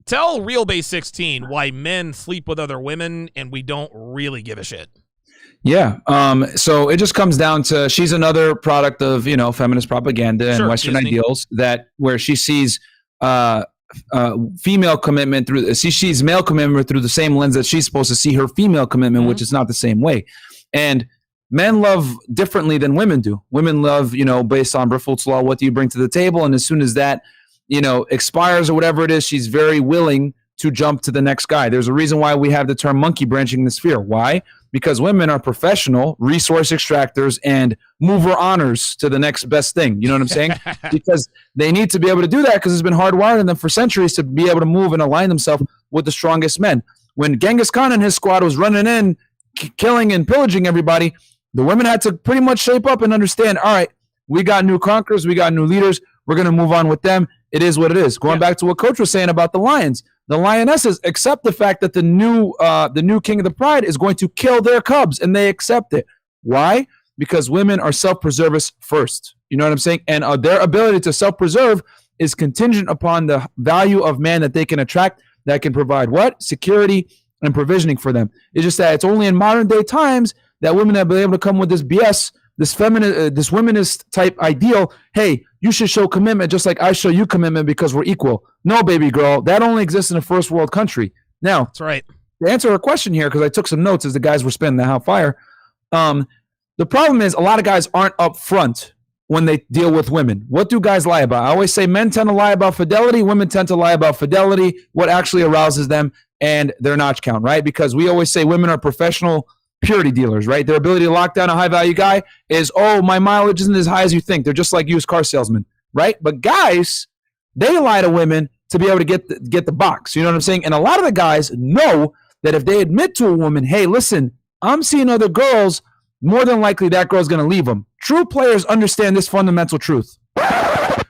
tell Real Bay 16 why men sleep with other women and we don't really give a shit. Yeah. So it just comes down to, she's another product of, feminist propaganda and Western ideals where she sees female commitment she sees male commitment through the same lens that she's supposed to see her female commitment, which is not the same way. And men love differently than women do. Women love, based on Briffelt's law, what do you bring to the table? And as soon as that, expires or whatever it is, she's very willing to jump to the next guy. There's a reason why we have the term monkey branching the sphere. Why? Because women are professional resource extractors and mover honors to the next best thing. You know what I'm saying? Because they need to be able to do that because it's been hardwired in them for centuries to be able to move and align themselves with the strongest men. When Genghis Khan and his squad was running in, killing and pillaging everybody, the women had to pretty much shape up and understand, all right, we got new conquerors, we got new leaders, we're going to move on with them. It is what it is. Going back to what Coach was saying about the Lions, the Lionesses accept the fact that the new king of the pride is going to kill their cubs, and they accept it. Why? Because women are self-preservists first. You know what I'm saying? And their ability to self-preserve is contingent upon the value of man that they can attract that can provide what? Security and provisioning for them. It's just that it's only in modern day times that women have been able to come with this BS, this feminist, this womanist type ideal. Hey, you should show commitment just like I show you commitment because we're equal. No, baby girl, that only exists in a first world country. Now, that's right. To answer her question here, because I took some notes as the guys were spinning the hot fire. The problem is a lot of guys aren't upfront when they deal with women. What do guys lie about? I always say men tend to lie about fidelity. Women tend to lie about fidelity, what actually arouses them, and their notch count, right? Because we always say women are professional purity dealers, right? Their ability to lock down a high-value guy is, oh, my mileage isn't as high as you think. They're just like used car salesmen, right? But guys, they lie to women to be able to get the box. You know what I'm saying? And a lot of the guys know that if they admit to a woman, hey, listen, I'm seeing other girls, more than likely that girl's going to leave them. True players understand this fundamental truth.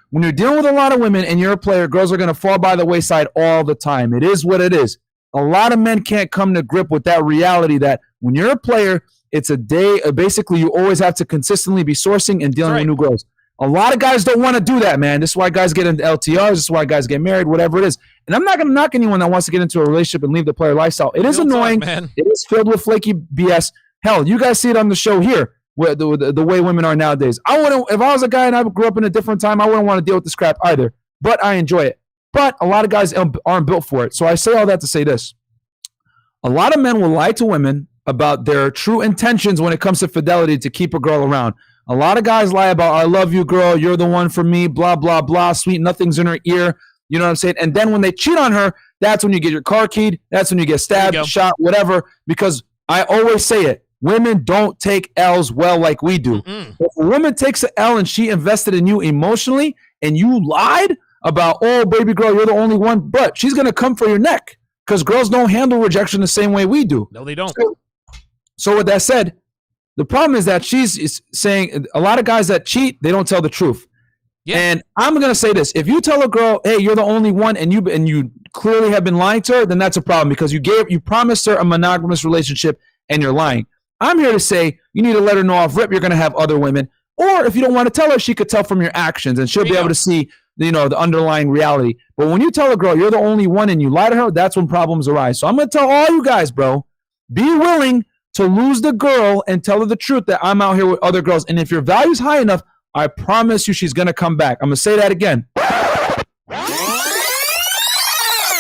When you're dealing with a lot of women and you're a player, girls are going to fall by the wayside all the time. It is what it is. A lot of men can't come to grip with that reality that when you're a player, it's a day. Basically, you always have to consistently be sourcing and dealing with new girls. A lot of guys don't want to do that, man. This is why guys get into LTRs. This is why guys get married, whatever it is. And I'm not going to knock anyone that wants to get into a relationship and leave the player lifestyle. It is annoying. It is filled with flaky BS. Hell, you guys see it on the show here. the way women are nowadays. If I was a guy and I grew up in a different time, I wouldn't want to deal with this crap either. But I enjoy it. But a lot of guys aren't built for it. So I say all that to say this. A lot of men will lie to women about their true intentions when it comes to fidelity to keep a girl around. A lot of guys lie about, I love you, girl. You're the one for me, blah, blah, blah. Sweet nothings in her ear. You know what I'm saying? And then when they cheat on her, that's when you get your car keyed. That's when you get stabbed, shot, whatever. Because I always say it. Women don't take L's well like we do. If a woman takes an L and she invested in you emotionally and you lied about, oh, baby girl, you're the only one, but she's going to come for your neck because girls don't handle rejection the same way we do. No, they don't. So with that said, the problem is that she's saying a lot of guys that cheat, they don't tell the truth. Yeah. And I'm going to say this. If you tell a girl, hey, you're the only one and you clearly have been lying to her, then that's a problem because you promised her a monogamous relationship and you're lying. I'm here to say you need to let her know off rip you're going to have other women. Or if you don't want to tell her, she could tell from your actions and she'll be able to see the underlying reality. But when you tell a girl you're the only one and you lie to her, that's when problems arise. So I'm going to tell all you guys, bro, be willing to lose the girl and tell her the truth that I'm out here with other girls. And if your value's high enough, I promise you she's going to come back. I'm going to say that again.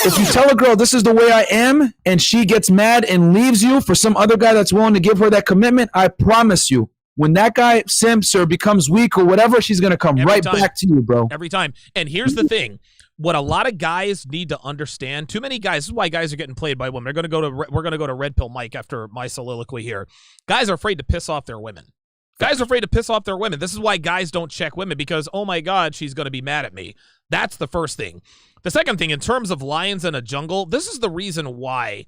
If you tell a girl this is the way I am and she gets mad and leaves you for some other guy that's willing to give her that commitment, I promise you, when that guy simps or becomes weak or whatever, she's going to come back to you, bro. Every time. And here's the thing. What a lot of guys need to understand, too many guys, this is why guys are getting played by women. We're going to go to Red Pill Mike after my soliloquy here. Guys are afraid to piss off their women. Guys are afraid to piss off their women. This is why guys don't check women because, oh my God, she's going to be mad at me. That's the first thing. The second thing, in terms of lions in a jungle, this is the reason why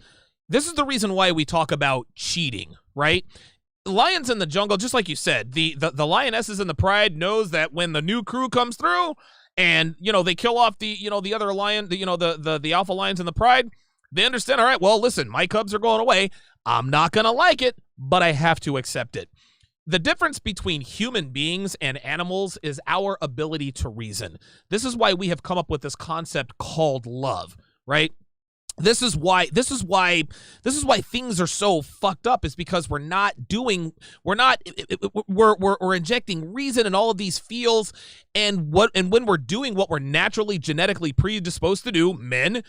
we talk about cheating, right? Lions in the jungle, just like you said, the lionesses in the pride knows that when the new crew comes through and, they kill off the other lion, the alpha lions in the pride, they understand, all right, well, listen, my cubs are going away. I'm not going to like it, but I have to accept it. The difference between human beings and animals is our ability to reason. This is why we have come up with this concept called love, right? This is why things are so fucked up is because we're injecting reason in all of these feels and when we're doing what we're naturally genetically predisposed to do, men,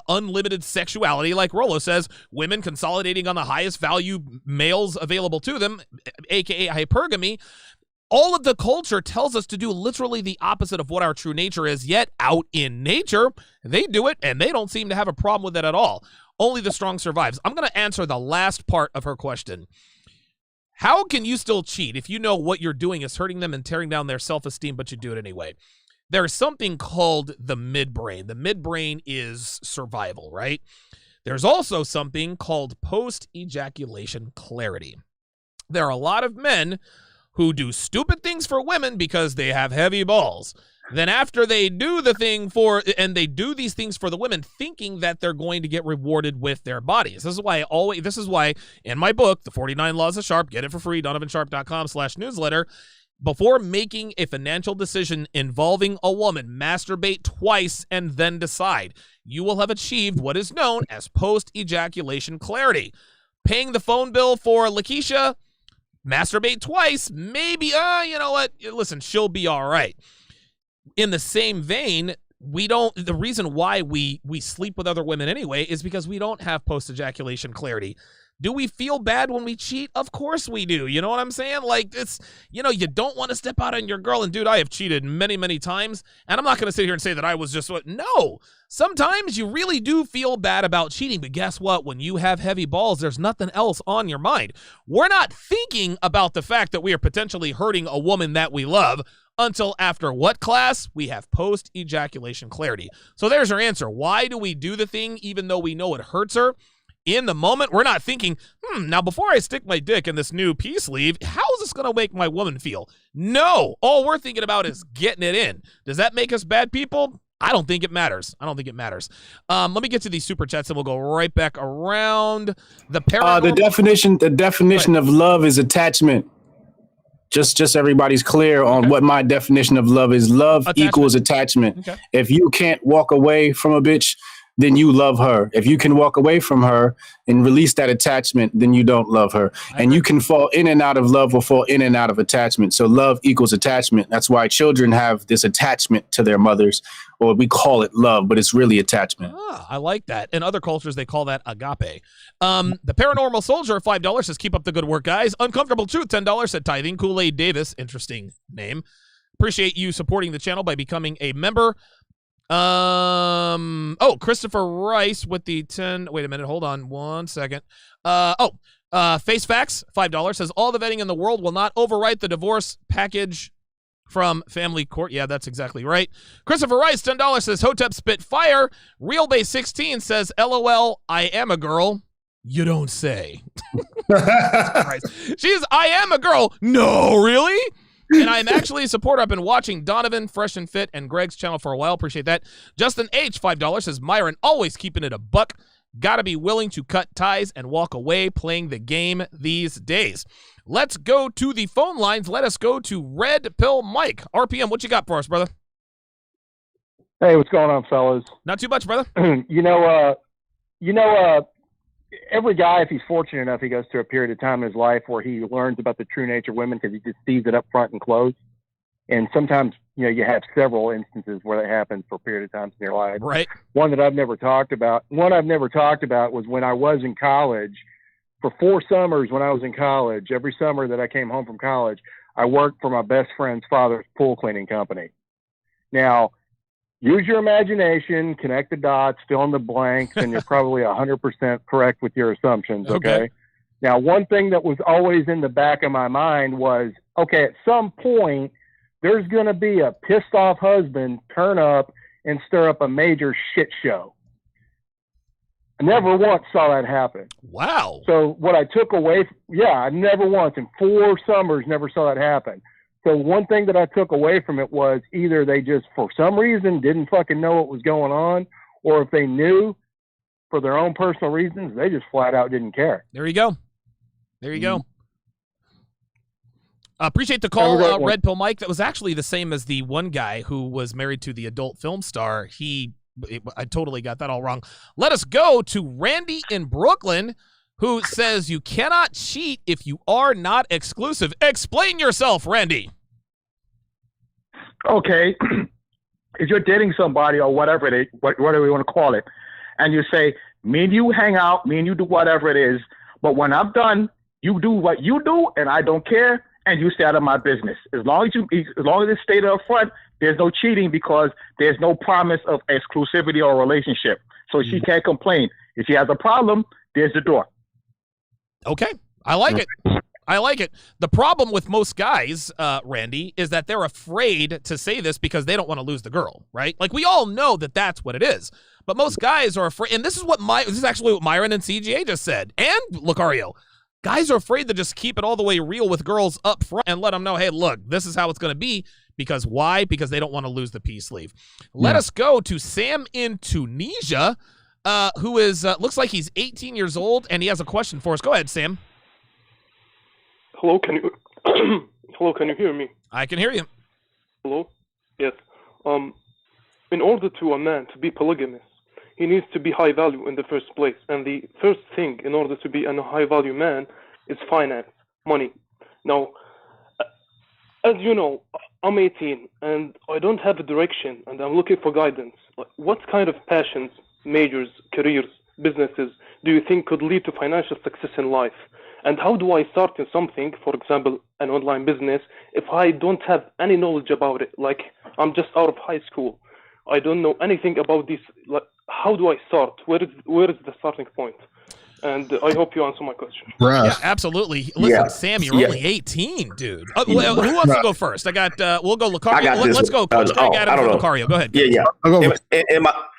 unlimited sexuality, like Rollo says, women consolidating on the highest value males available to them, aka hypergamy. All of the culture tells us to do literally the opposite of what our true nature is, yet out in nature, they do it, and they don't seem to have a problem with it at all. Only the strong survives. I'm going to answer the last part of her question. How can you still cheat if you know what you're doing is hurting them and tearing down their self-esteem, but you do it anyway? There's something called the midbrain. The midbrain is survival, right? There's also something called post-ejaculation clarity. There are a lot of men who do stupid things for women because they have heavy balls. Then after they do they do these things for the women thinking that they're going to get rewarded with their bodies. This is why in my book, The 49 Laws of Sharpe, get it for free, donovansharpe.com/newsletter, before making a financial decision involving a woman, masturbate twice and then decide. You will have achieved what is known as post-ejaculation clarity. Paying the phone bill for Lakeisha, masturbate twice, maybe, you know what? Listen, she'll be all right. In the same vein, the reason why we sleep with other women anyway is because we don't have post-ejaculation clarity. Do we feel bad when we cheat? Of course we do. You know what I'm saying? Like, it's, you don't want to step out on your girl. And dude, I have cheated many, many times. And I'm not going to sit here and say that I was just no. Sometimes you really do feel bad about cheating. But guess what? When you have heavy balls, there's nothing else on your mind. We're not thinking about the fact that we are potentially hurting a woman that we love until after what class? We have post-ejaculation clarity. So there's her answer. Why do we do the thing even though we know it hurts her? In the moment, we're not thinking, now before I stick my dick in this new pea sleeve, how is this going to make my woman feel? No, all we're thinking about is getting it in. Does that make us bad people? I don't think it matters. Let me get to these super chats and we'll go right back around the paranormal. The definition of love is attachment. Just everybody's clear on what my definition of love is. Love equals attachment. Okay. If you can't walk away from a bitch, then you love her. If you can walk away from her and release that attachment, then you don't love her. And you can fall in and out of love or fall in and out of attachment. So love equals attachment. That's why children have this attachment to their mothers, or we call it love, but it's really attachment. I like that. In other cultures, they call that agape. The Paranormal Soldier, $5, says, keep up the good work, guys. Uncomfortable Truth, $10, said tithing. Kool-Aid Davis, interesting name. Appreciate you supporting the channel by becoming a member. Christopher Rice with the 10. Wait a minute. Hold on 1 second. Face Facts, $5, says, all the vetting in the world will not overwrite the divorce package from family court. Yeah, that's exactly right. Christopher Rice, $10, says, Hotep spit fire. Real Base 16 says, LOL, I am a girl. You don't say. She's, I am a girl. No, really? And I'm actually a supporter. I've been watching Donovan, Fresh and Fit, and Greg's channel for a while. Appreciate that. Justin H., $5, says, Myron, always keeping it a buck. Gotta be willing to cut ties and walk away playing the game these days. Let's go to the phone lines. Let us go to Red Pill Mike. RPM, what you got for us, brother? Hey, what's going on, fellas? Not too much, brother. Every guy, if he's fortunate enough, he goes through a period of time in his life where he learns about the true nature of women because he just sees it up front and close. And sometimes, you have several instances where that happens for a period of times in your life. Right. One I've never talked about was when I was in college. For 4 summers when I was in college, every summer that I came home from college, I worked for my best friend's father's pool cleaning company. Now, use your imagination, connect the dots, fill in the blanks, and you're probably 100% correct with your assumptions, okay? Now, one thing that was always in the back of my mind was, okay, at some point, there's going to be a pissed-off husband turn up and stir up a major shit show. I never once saw that happen. Wow. So what I took away, I never once, in 4 summers, never saw that happen. So one thing that I took away from it was either they just, for some reason, didn't fucking know what was going on, or if they knew for their own personal reasons, they just flat out didn't care. There you go. Appreciate the call, Red Pill Mike. That was actually the same as the one guy who was married to the adult film star. I totally got that all wrong. Let us go to Randy in Brooklyn, who says you cannot cheat if you are not exclusive. Explain yourself, Randy. Okay, if you're dating somebody or whatever whatever you want to call it, and you say, me and you hang out, me and you do whatever it is, but when I'm done, you do what you do, and I don't care, and you stay out of my business. As long as it's stated up front, there's no cheating because there's no promise of exclusivity or relationship. So she can't complain. If she has a problem, there's the door. Okay, I like it. The problem with most guys, Randy, is that they're afraid to say this because they don't want to lose the girl, right? Like, we all know that that's what it is. But most guys are afraid, and this is actually what Myron and CGA just said, and Lucario. Guys are afraid to just keep it all the way real with girls up front and let them know, hey, look, this is how it's going to be. Because why? Because they don't want to lose the peace sleeve. Let us go to Sam in Tunisia, who is looks like he's 18 years old, and he has a question for us. Go ahead, Sam. Hello, can you can you hear me? I can hear you. Hello? Yes. In order to a man to be polygamous, he needs to be high value in the first place. And the first thing in order to be a high value man is finance, money. Now, as you know, I'm 18 and I don't have a direction and I'm looking for guidance. What kind of passions, majors, careers, businesses do you think could lead to financial success in life? And how do I start in something, for example, an online business, if I don't have any knowledge about it? Like, I'm just out of high school. I don't know anything about this. Like, how do I start? Where is the starting point? And I hope you answer my question. Yeah, absolutely. Listen, Sam, you're only 18, dude. Who wants to go first? I got. We'll go Lucario. Let's go. Coach Greg Adams and Lucario. Go ahead. Yeah.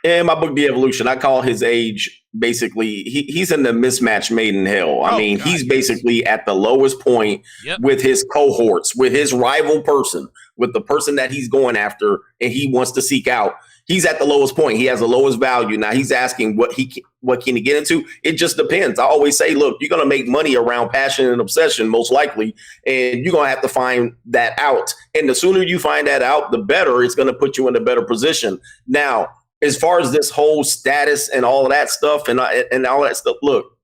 In my book, The Evolution, I call his age basically he's in the mismatch made in hell. I mean, he's basically at the lowest point with his cohorts, with his rival person, with the person that he's going after, and he wants to seek out. He's at the lowest point. He has the lowest value. Now he's asking what can he get into? It just depends. I always say, look, you're going to make money around passion and obsession, most likely, and you're going to have to find that out. And the sooner you find that out, the better. It's going to put you in a better position. Now, as far as this whole status and all of that stuff and all that stuff, look,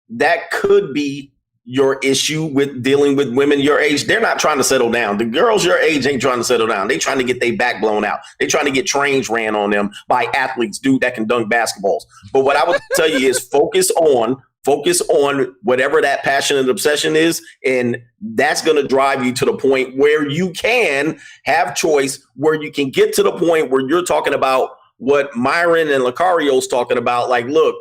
that could be your issue with dealing with women your age. They're not trying to settle down. The girls your age ain't trying to settle down. They trying to get their back blown out. They trying to get trains ran on them by athletes, dude, that can dunk basketballs. But what I would tell you is focus on whatever that passion and obsession is, and that's going to drive you to the point where you can have choice, where you can get to the point where you're talking about what Myron and Lucario's talking about. Like, look,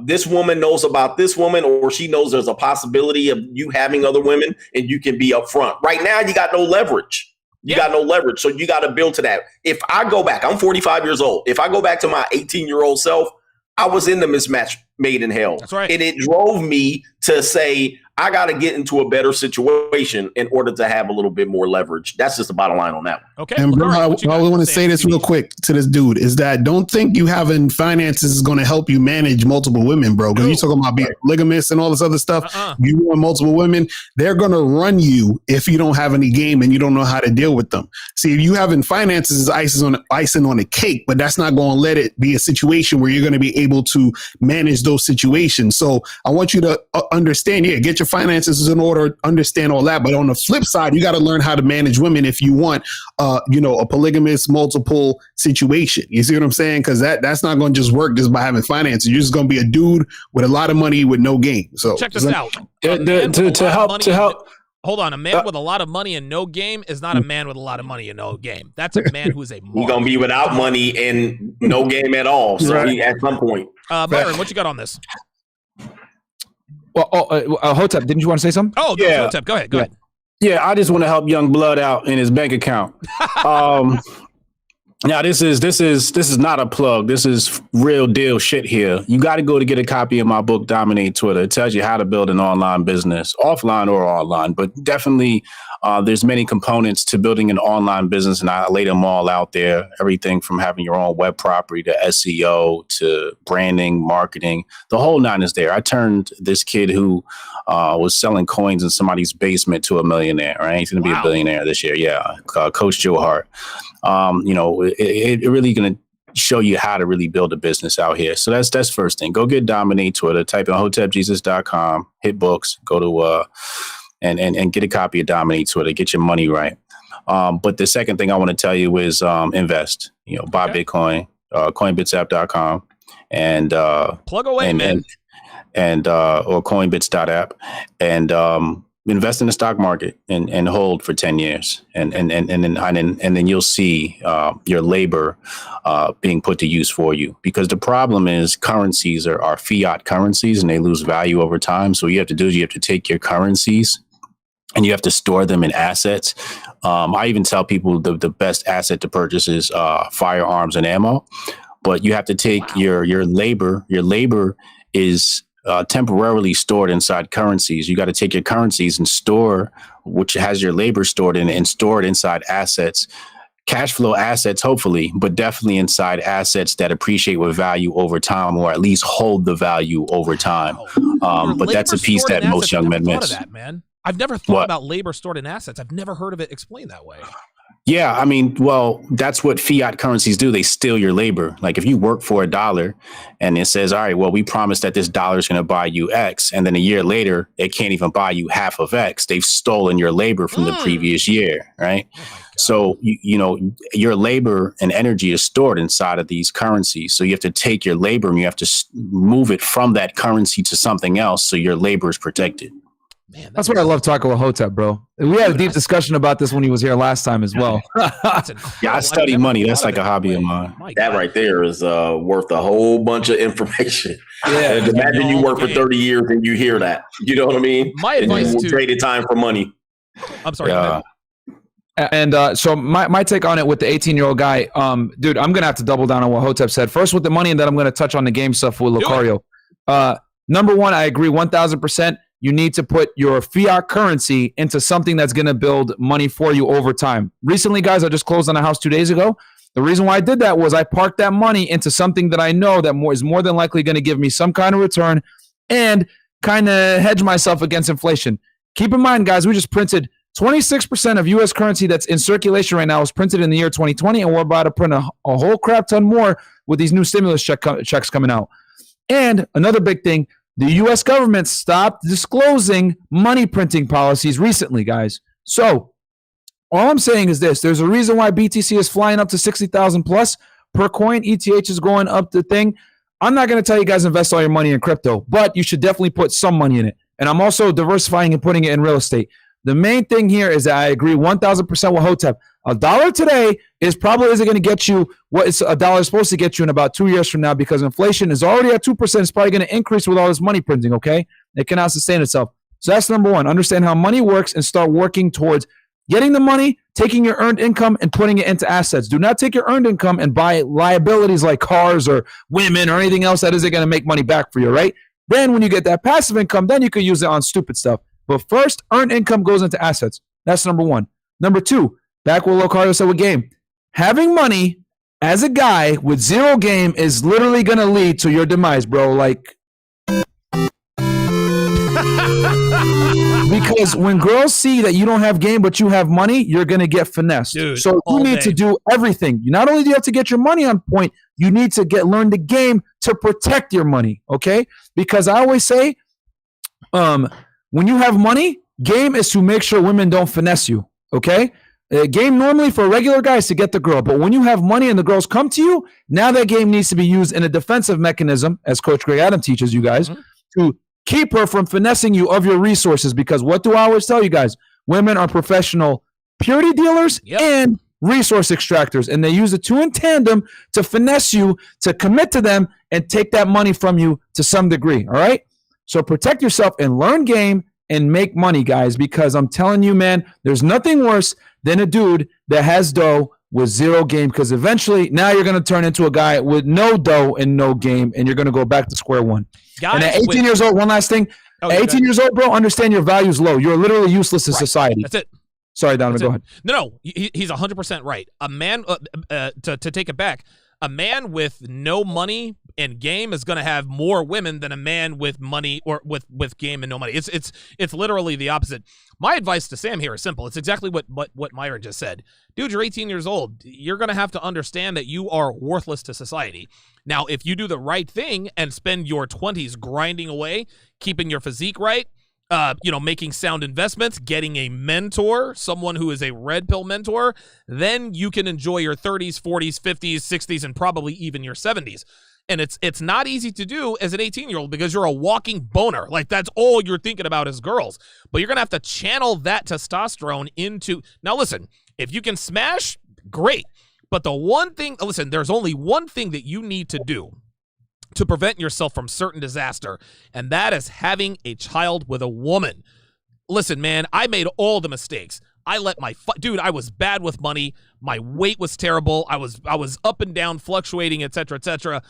this woman knows about this woman, or she knows there's a possibility of you having other women, and you can be upfront. Right now, you got no leverage. You got no leverage, so you got to build to that. If I go back, I'm 45 years old. If I go back to my 18-year-old self, I was in the mismatch made in hell. That's right. And it drove me to say, I got to get into a better situation in order to have a little bit more leverage. That's just the bottom line on that one. Okay. And bro, I want to say this real quick to this dude is that don't think you having finances is going to help you manage multiple women, bro. Because you're talking about being polygamous and all this other stuff. You want multiple women, they're going to run you if you don't have any game and you don't know how to deal with them. See, if you having finances is icing on the cake, but that's not going to let it be a situation where you're going to be able to manage those situations. So I want you to understand, get your finances in order, understand all that. But on the flip side, you got to learn how to manage women if you want, a polygamous multiple situation. You see what I'm saying? Because that's not going to just work just by having finances. You're just going to be a dude with a lot of money with no game. So check this out. To help. Hold on. A man with a lot of money and no game is not a man with a lot of money and no game. That's a man who is a mark. He's going to be without money and no game at all. So at some point. Myron, what you got on this? Well, Hotep, didn't you want to say something? Oh, yeah. Hotep, go ahead. Yeah, I just want to help young blood out in his bank account. Now, this is not a plug. This is real deal shit here. You got to go to get a copy of my book, Dominate Twitter. It tells you how to build an online business, offline or online, but definitely there's many components to building an online business, and I lay them all out there. Everything from having your own web property to SEO to branding, marketing. The whole nine is there. I turned this kid who was selling coins in somebody's basement to a millionaire, right? He's going to be a billionaire this year. Yeah. Coach Joe Hart. It really going to show you how to really build a business out here. So that's first thing. Go get Dominate Twitter, type in hotepjesus.com, hit books, go to and get a copy of Dominate Twitter, get your money right. But the second thing I want to tell you is invest. Buy Bitcoin, coinbitsapp.com, and plug away, man. Or coinbits.app, and invest in the stock market and hold for 10 years. And then you'll see your labor being put to use for you. Because the problem is currencies are fiat currencies and they lose value over time. So what you have to do is you have to take your currencies and you have to store them in assets. I even tell people the best asset to purchase is firearms and ammo. But you have to take your labor. Your labor is temporarily stored inside currencies. You got to take your currencies and store, which has your labor stored in, and store it inside assets, cash flow assets, hopefully, but definitely inside assets that appreciate with value over time, or at least hold the value over time. But that's a piece that most young men miss. That, man. I've never thought about labor stored in assets. I've never heard of it explained that way. Yeah, I mean, well, that's what fiat currencies do. They steal your labor. Like if you work for $1 and it says, all right, well, we promised that this $1 is going to buy you X. And then a year later, it can't even buy you half of X. They've stolen your labor from the previous year. Right. So, your labor and energy is stored inside of these currencies. So you have to take your labor and you have to move it from that currency to something else. So your labor is protected. Man, that's what I love talking with Hotep, bro. We had a deep discussion about this when he was here last time as well. I study money. That's like a hobby of mine. That right there is worth a whole bunch of information. Yeah. And imagine you work for 30 years and you hear that. You know what I mean? My advice to traded time for money. I'm sorry. And so my take on it with the 18-year-old guy, dude, I'm going to have to double down on what Hotep said. First with the money, and then I'm going to touch on the game stuff with Lucario. Number one, I agree 1,000%. You need to put your fiat currency into something that's going to build money for you over time. Recently, guys, I just closed on a house 2 days ago. The reason why I did that was I parked that money into something that I know that is more than likely going to give me some kind of return and kind of hedge myself against inflation. Keep in mind, guys, we just printed 26% of U.S. currency that's in circulation right now was printed in the year 2020, and we're about to print a whole crap ton more with these new stimulus checks coming out. And another big thing, the U.S. government stopped disclosing money printing policies recently, guys. So all I'm saying is this. There's a reason why BTC is flying up to 60,000 plus per coin. ETH is going up the thing. I'm not going to tell you guys invest all your money in crypto, but you should definitely put some money in it. And I'm also diversifying and putting it in real estate. The main thing here is that I agree 1,000% with Hotep. $1 today is probably isn't going to get you what $1 is supposed to get you in about 2 years from now, because inflation is already at 2%. It's probably going to increase with all this money printing, okay? It cannot sustain itself. So that's number one. Understand how money works and start working towards getting the money, taking your earned income, and putting it into assets. Do not take your earned income and buy liabilities like cars or women or anything else that isn't going to make money back for you, right? Then when you get that passive income, then you can use it on stupid stuff. But first, earned income goes into assets. That's number one. Number two, back what Locardo said with game. Having money as a guy with zero game is literally going to lead to your demise, bro. Like, because when girls see that you don't have game but you have money, you're going to get finessed. Dude, so you need to do everything. Not only do you have to get your money on point, you need to learn the game to protect your money, okay? Because I always say, when you have money, game is to make sure women don't finesse you, okay? Game normally for regular guys to get the girl, but when you have money and the girls come to you, now that game needs to be used in a defensive mechanism, as Coach Greg Adam teaches you guys, to keep her from finessing you of your resources. Because what do I always tell you guys? Women are professional purity dealers and resource extractors, and they use the two in tandem to finesse you, to commit to them, and take that money from you to some degree, all right? So protect yourself and learn game and make money, guys, because I'm telling you, man, there's nothing worse than a dude that has dough with zero game, because eventually now you're going to turn into a guy with no dough and no game, and you're going to go back to square one. Guys, and at 18 years old, one last thing. At 18 years old, bro, understand your value's low. You're literally useless in society. That's it. Sorry, Donovan, go ahead. No, he's 100% right. A man, to take it back, a man with no money and game is going to have more women than a man with money or with game and no money. It's literally the opposite. My advice to Sam here is simple. It's exactly what Myron just said. Dude, you're 18 years old. You're going to have to understand that you are worthless to society. Now, if you do the right thing and spend your 20s grinding away, keeping your physique right, making sound investments, getting a mentor, someone who is a red pill mentor, then you can enjoy your 30s, 40s, 50s, 60s, and probably even your 70s. And it's not easy to do as an 18-year-old because you're a walking boner. Like, that's all you're thinking about is girls. But you're going to have to channel that testosterone into... Now, listen, if you can smash, great. But the one thing... Listen, there's only one thing that you need to do to prevent yourself from certain disaster, and that is having a child with a woman. Listen, man, I made all the mistakes. I let dude, I was bad with money. My weight was terrible. I was up and down, fluctuating, etc., etc.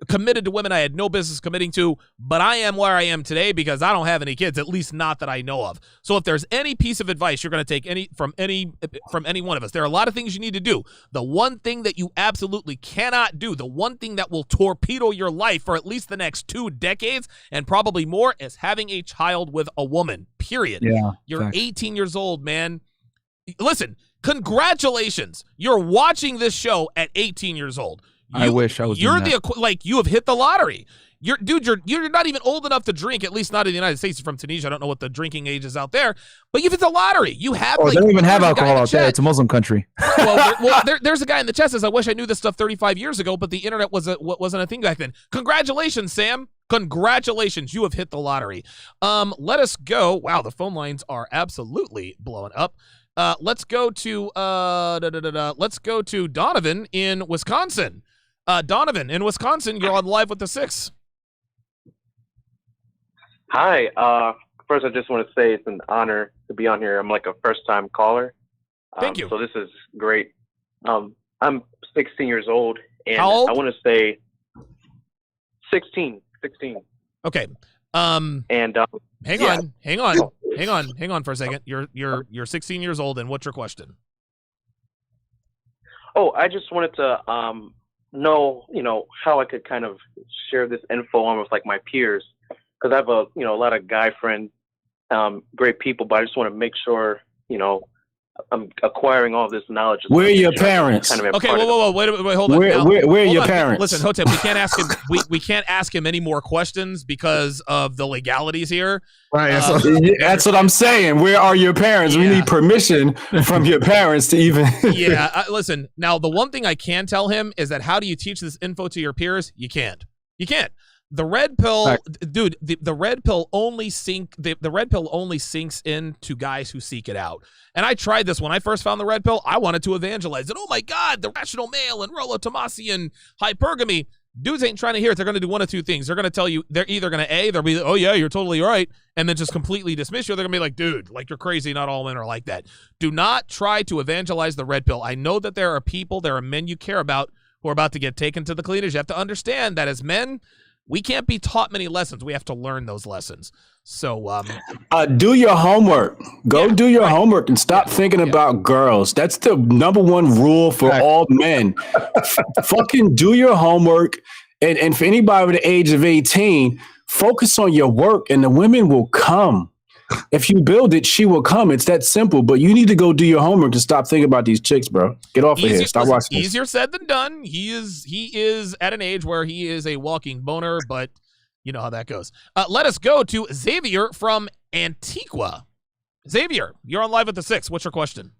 Committed to women I had no business committing to, but I am where I am today because I don't have any kids, at least not that I know of. So if there's any piece of advice you're going to take from any one of us, there are a lot of things you need to do. The one thing that you absolutely cannot do, the one thing that will torpedo your life for at least the next 2 decades and probably more, is having a child with a woman, period. Yeah, you're 18 years old, man. Listen, congratulations. You're watching this show at 18 years old. I wish I was. You have hit the lottery. You're not even old enough to drink, at least not in the United States. You're from Tunisia. I don't know what the drinking age is out there, but you've hit the lottery. You have. They don't even have alcohol out there. It's a Muslim country. There's a guy in the chat says, "I wish I knew this stuff 35 years ago, but the internet wasn't a thing back then." Congratulations, Sam. Congratulations, you have hit the lottery. Let us go. Wow, the phone lines are absolutely blowing up. Let's go to Donovan in Wisconsin. Donovan in Wisconsin, you're on Live with the Six. Hi. First, I just want to say it's an honor to be on here. I'm like a first-time caller. Thank you. So this is great. I'm 16 years old, and how old? I want to say 16. Okay. And hang on for a second. You're 16 years old, and what's your question? Oh, I just wanted to know, how I could kind of share this info on with like my peers, because I have a lot of guy friends, great people, but I just want to make sure I'm acquiring all this knowledge. Where are your parents? Kind of okay, whoa, wait, hold on. Where are your on. parents? Listen, Hotep, we can't ask him. We can't ask him any more questions because of the legalities here. Right. That's what I'm saying. Where are your parents? Yeah. We need permission from your parents to even. Yeah. Listen. Now, the one thing I can tell him is that how do you teach this info to your peers? You can't. You can't. The red pill, dude. The red pill only the red pill only sinks into guys who seek it out. And I tried this when I first found the red pill. I wanted to evangelize it. Oh my God, the rational male and Rollo Tomasi and hypergamy. Dudes ain't trying to hear it. They're going to do one of two things. They're going to tell you they're either going to they'll be, oh yeah, you're totally right, and then just completely dismiss you. They're going to be like, dude, like you're crazy. Not all men are like that. Do not try to evangelize the red pill. I know that there are men you care about who are about to get taken to the cleaners. You have to understand that as men, we can't be taught many lessons. We have to learn those lessons. So do your homework. Go do your homework and stop thinking about girls. That's the number one rule for all men. Fucking do your homework. And for anybody over the age of 18, focus on your work and the women will come. If you build it, she will come. It's that simple. But you need to go do your homework to stop thinking about these chicks, bro. Get off of here. Stop watching this. Easier said than done. He is at an age where he is a walking boner, but you know how that goes. Let us go to Xavier from Antigua. Xavier, you're on Live at the 6. What's your question?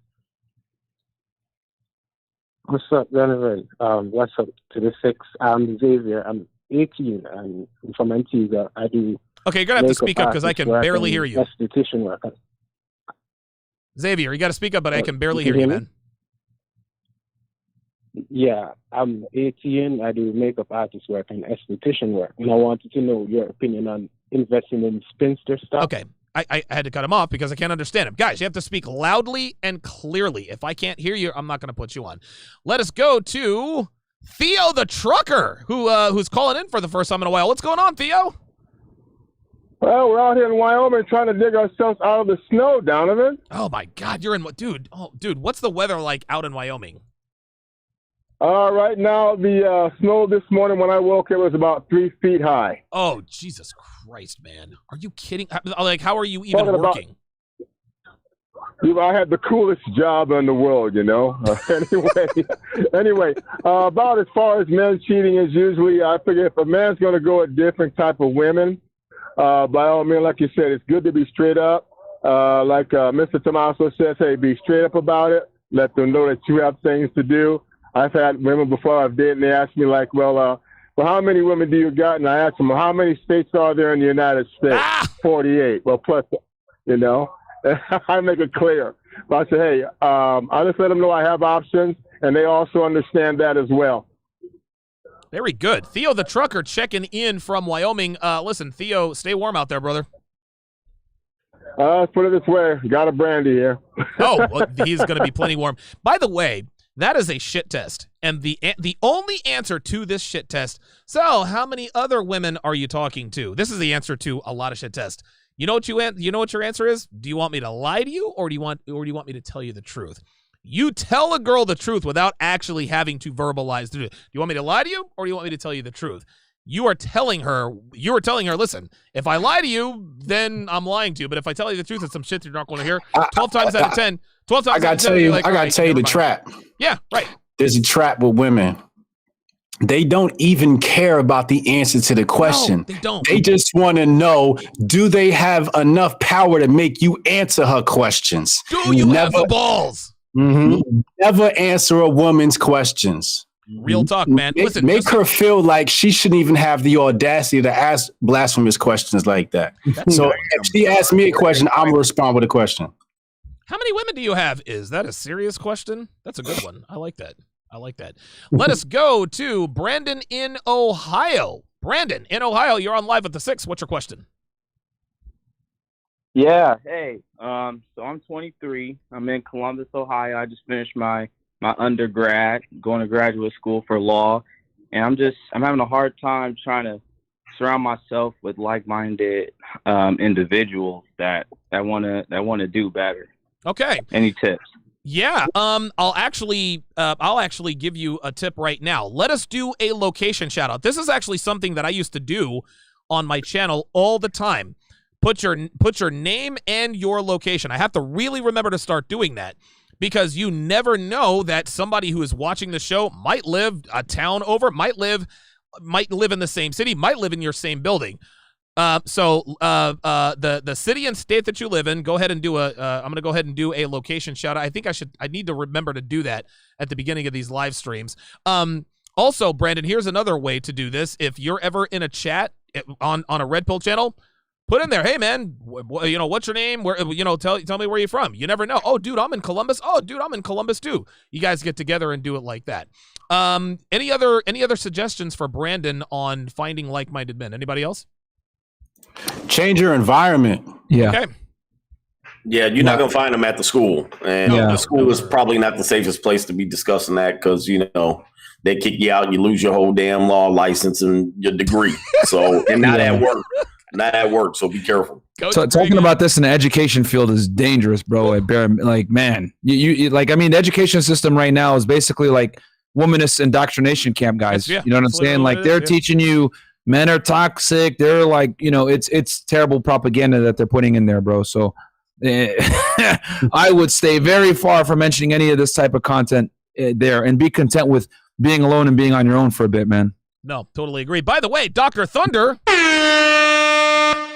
What's up, Donovan? What's up to the 6? I'm Xavier. I'm 18 and I'm from Antigua. I do. Okay, you're going to have to speak up because I can barely hear you. Esthetician work. Xavier, you got to speak up, but I can barely hear you, man. Yeah, I'm 18. I do makeup artist work and esthetician work. And I wanted to know your opinion on investing in spinster stuff. Okay, I had to cut him off because I can't understand him. Guys, you have to speak loudly and clearly. If I can't hear you, I'm not going to put you on. Let us go to Theo the Trucker, who's calling in for the first time in a while. What's going on, Theo? Well, we're out here in Wyoming trying to dig ourselves out of the snow, Donovan. Oh, my God. You're in what? Dude, what's the weather like out in Wyoming? Right now, the snow this morning when I woke, it was about 3 feet high. Oh, Jesus Christ, man. Are you kidding? Like, how are you even working? I had the coolest job in the world, you know. Anyway, about as far as men cheating is usually, I figure if a man's going to go with different type of women, by all means, like you said, it's good to be straight up. Like Mr. Tommaso says, hey, be straight up about it. Let them know that you have things to do. I've had women before I've dated, and they asked me like, well, how many women do you got? And I asked them, how many states are there in the United States? 48. Well, plus, you know, I make it clear. But I say, hey, I just let them know I have options, and they also understand that as well. Very good. Theo the Trucker checking in from Wyoming. Listen, Theo, stay warm out there, brother. Let's put it this way. Got a brandy here. Oh, well, he's going to be plenty warm. By the way, that is a shit test. And the only answer to this shit test, so how many other women are you talking to? This is the answer to a lot of shit tests. You know what your answer is? Do you want me to lie to you or do you want me to tell you the truth? You tell a girl the truth without actually having to verbalize the truth. Do you want me to lie to you or do you want me to tell you the truth? You are telling her, listen, if I lie to you, then I'm lying to you. But if I tell you the truth, it's some shit you're not going to hear. 12 times out of 10. I got to tell you, I got to tell you the trap. Yeah, right. There's a trap with women. They don't even care about the answer to the question. No, they don't. They just want to know, do they have enough power to make you answer her questions? Do you have the balls? Mm-hmm. Never answer a woman's questions. Real talk, man. Listen, make her feel like she shouldn't even have the audacity to ask blasphemous questions like that. So if she asks me a question, I'm going to respond with a question. How many women do you have? Is that a serious question? That's a good one. I like that. Let us go to Brandon in Ohio. Brandon in Ohio, you're on Live at the 6. What's your question? Yeah. Hey. So I'm 23. I'm in Columbus, Ohio. I just finished my undergrad, going to graduate school for law, and I'm having a hard time trying to surround myself with like-minded individuals that want to do better. Okay. Any tips? Yeah. I'll actually give you a tip right now. Let us do a location shout out. This is actually something that I used to do on my channel all the time. put your name and your location. I have to really remember to start doing that, because you never know that somebody who is watching the show might live a town over, might live in the same city, might live in your same building. So the city and state that you live in, go ahead and do I'm going to go ahead and do a location shout out. I need to remember to do that at the beginning of these live streams. Also, Brandon, here's another way to do this. If you're ever in a chat on a Red Pill channel, put in there, hey man, what's your name? Where, tell me where you're from. You never know. Oh, dude, I'm in Columbus. Oh, dude, I'm in Columbus too. You guys get together and do it like that. Any other suggestions for Brandon on finding like-minded men? Anybody else? Change your environment. Yeah. Okay. Yeah, you're not going to find them at the school. And the school is probably not the safest place to be discussing that, because, they kick you out and you lose your whole damn law license and your degree. So, and not at work. Not at work, so be careful. So talking about this in the education field is dangerous, bro. Man, the education system right now is basically like womanist indoctrination camp, guys. You know what I'm saying? Like they're teaching you men are toxic. They're like, it's terrible propaganda that they're putting in there, bro. So I would stay very far from mentioning any of this type of content there, and be content with being alone and being on your own for a bit, man. No, totally agree. By the way, Dr. Thunder.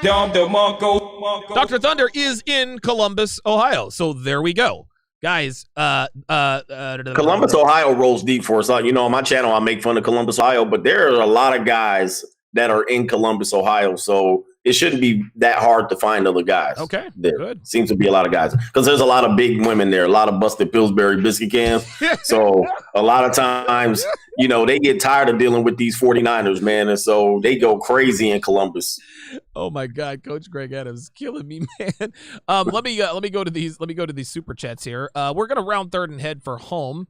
Dr. Thunder is in Columbus, Ohio. So there we go. Guys, Columbus, Ohio rolls deep for us. On my channel, I make fun of Columbus, Ohio, but there are a lot of guys that are in Columbus, Ohio. So it shouldn't be that hard to find other guys. Okay, there good. Seems to be a lot of guys, because there's a lot of big women there, a lot of busted Pillsbury biscuit cans. So a lot of times, they get tired of dealing with these 49ers, man. And so they go crazy in Columbus. Oh my God, Coach Greg Adams is killing me, man. Let me go to these super chats here. We're gonna round third and head for home.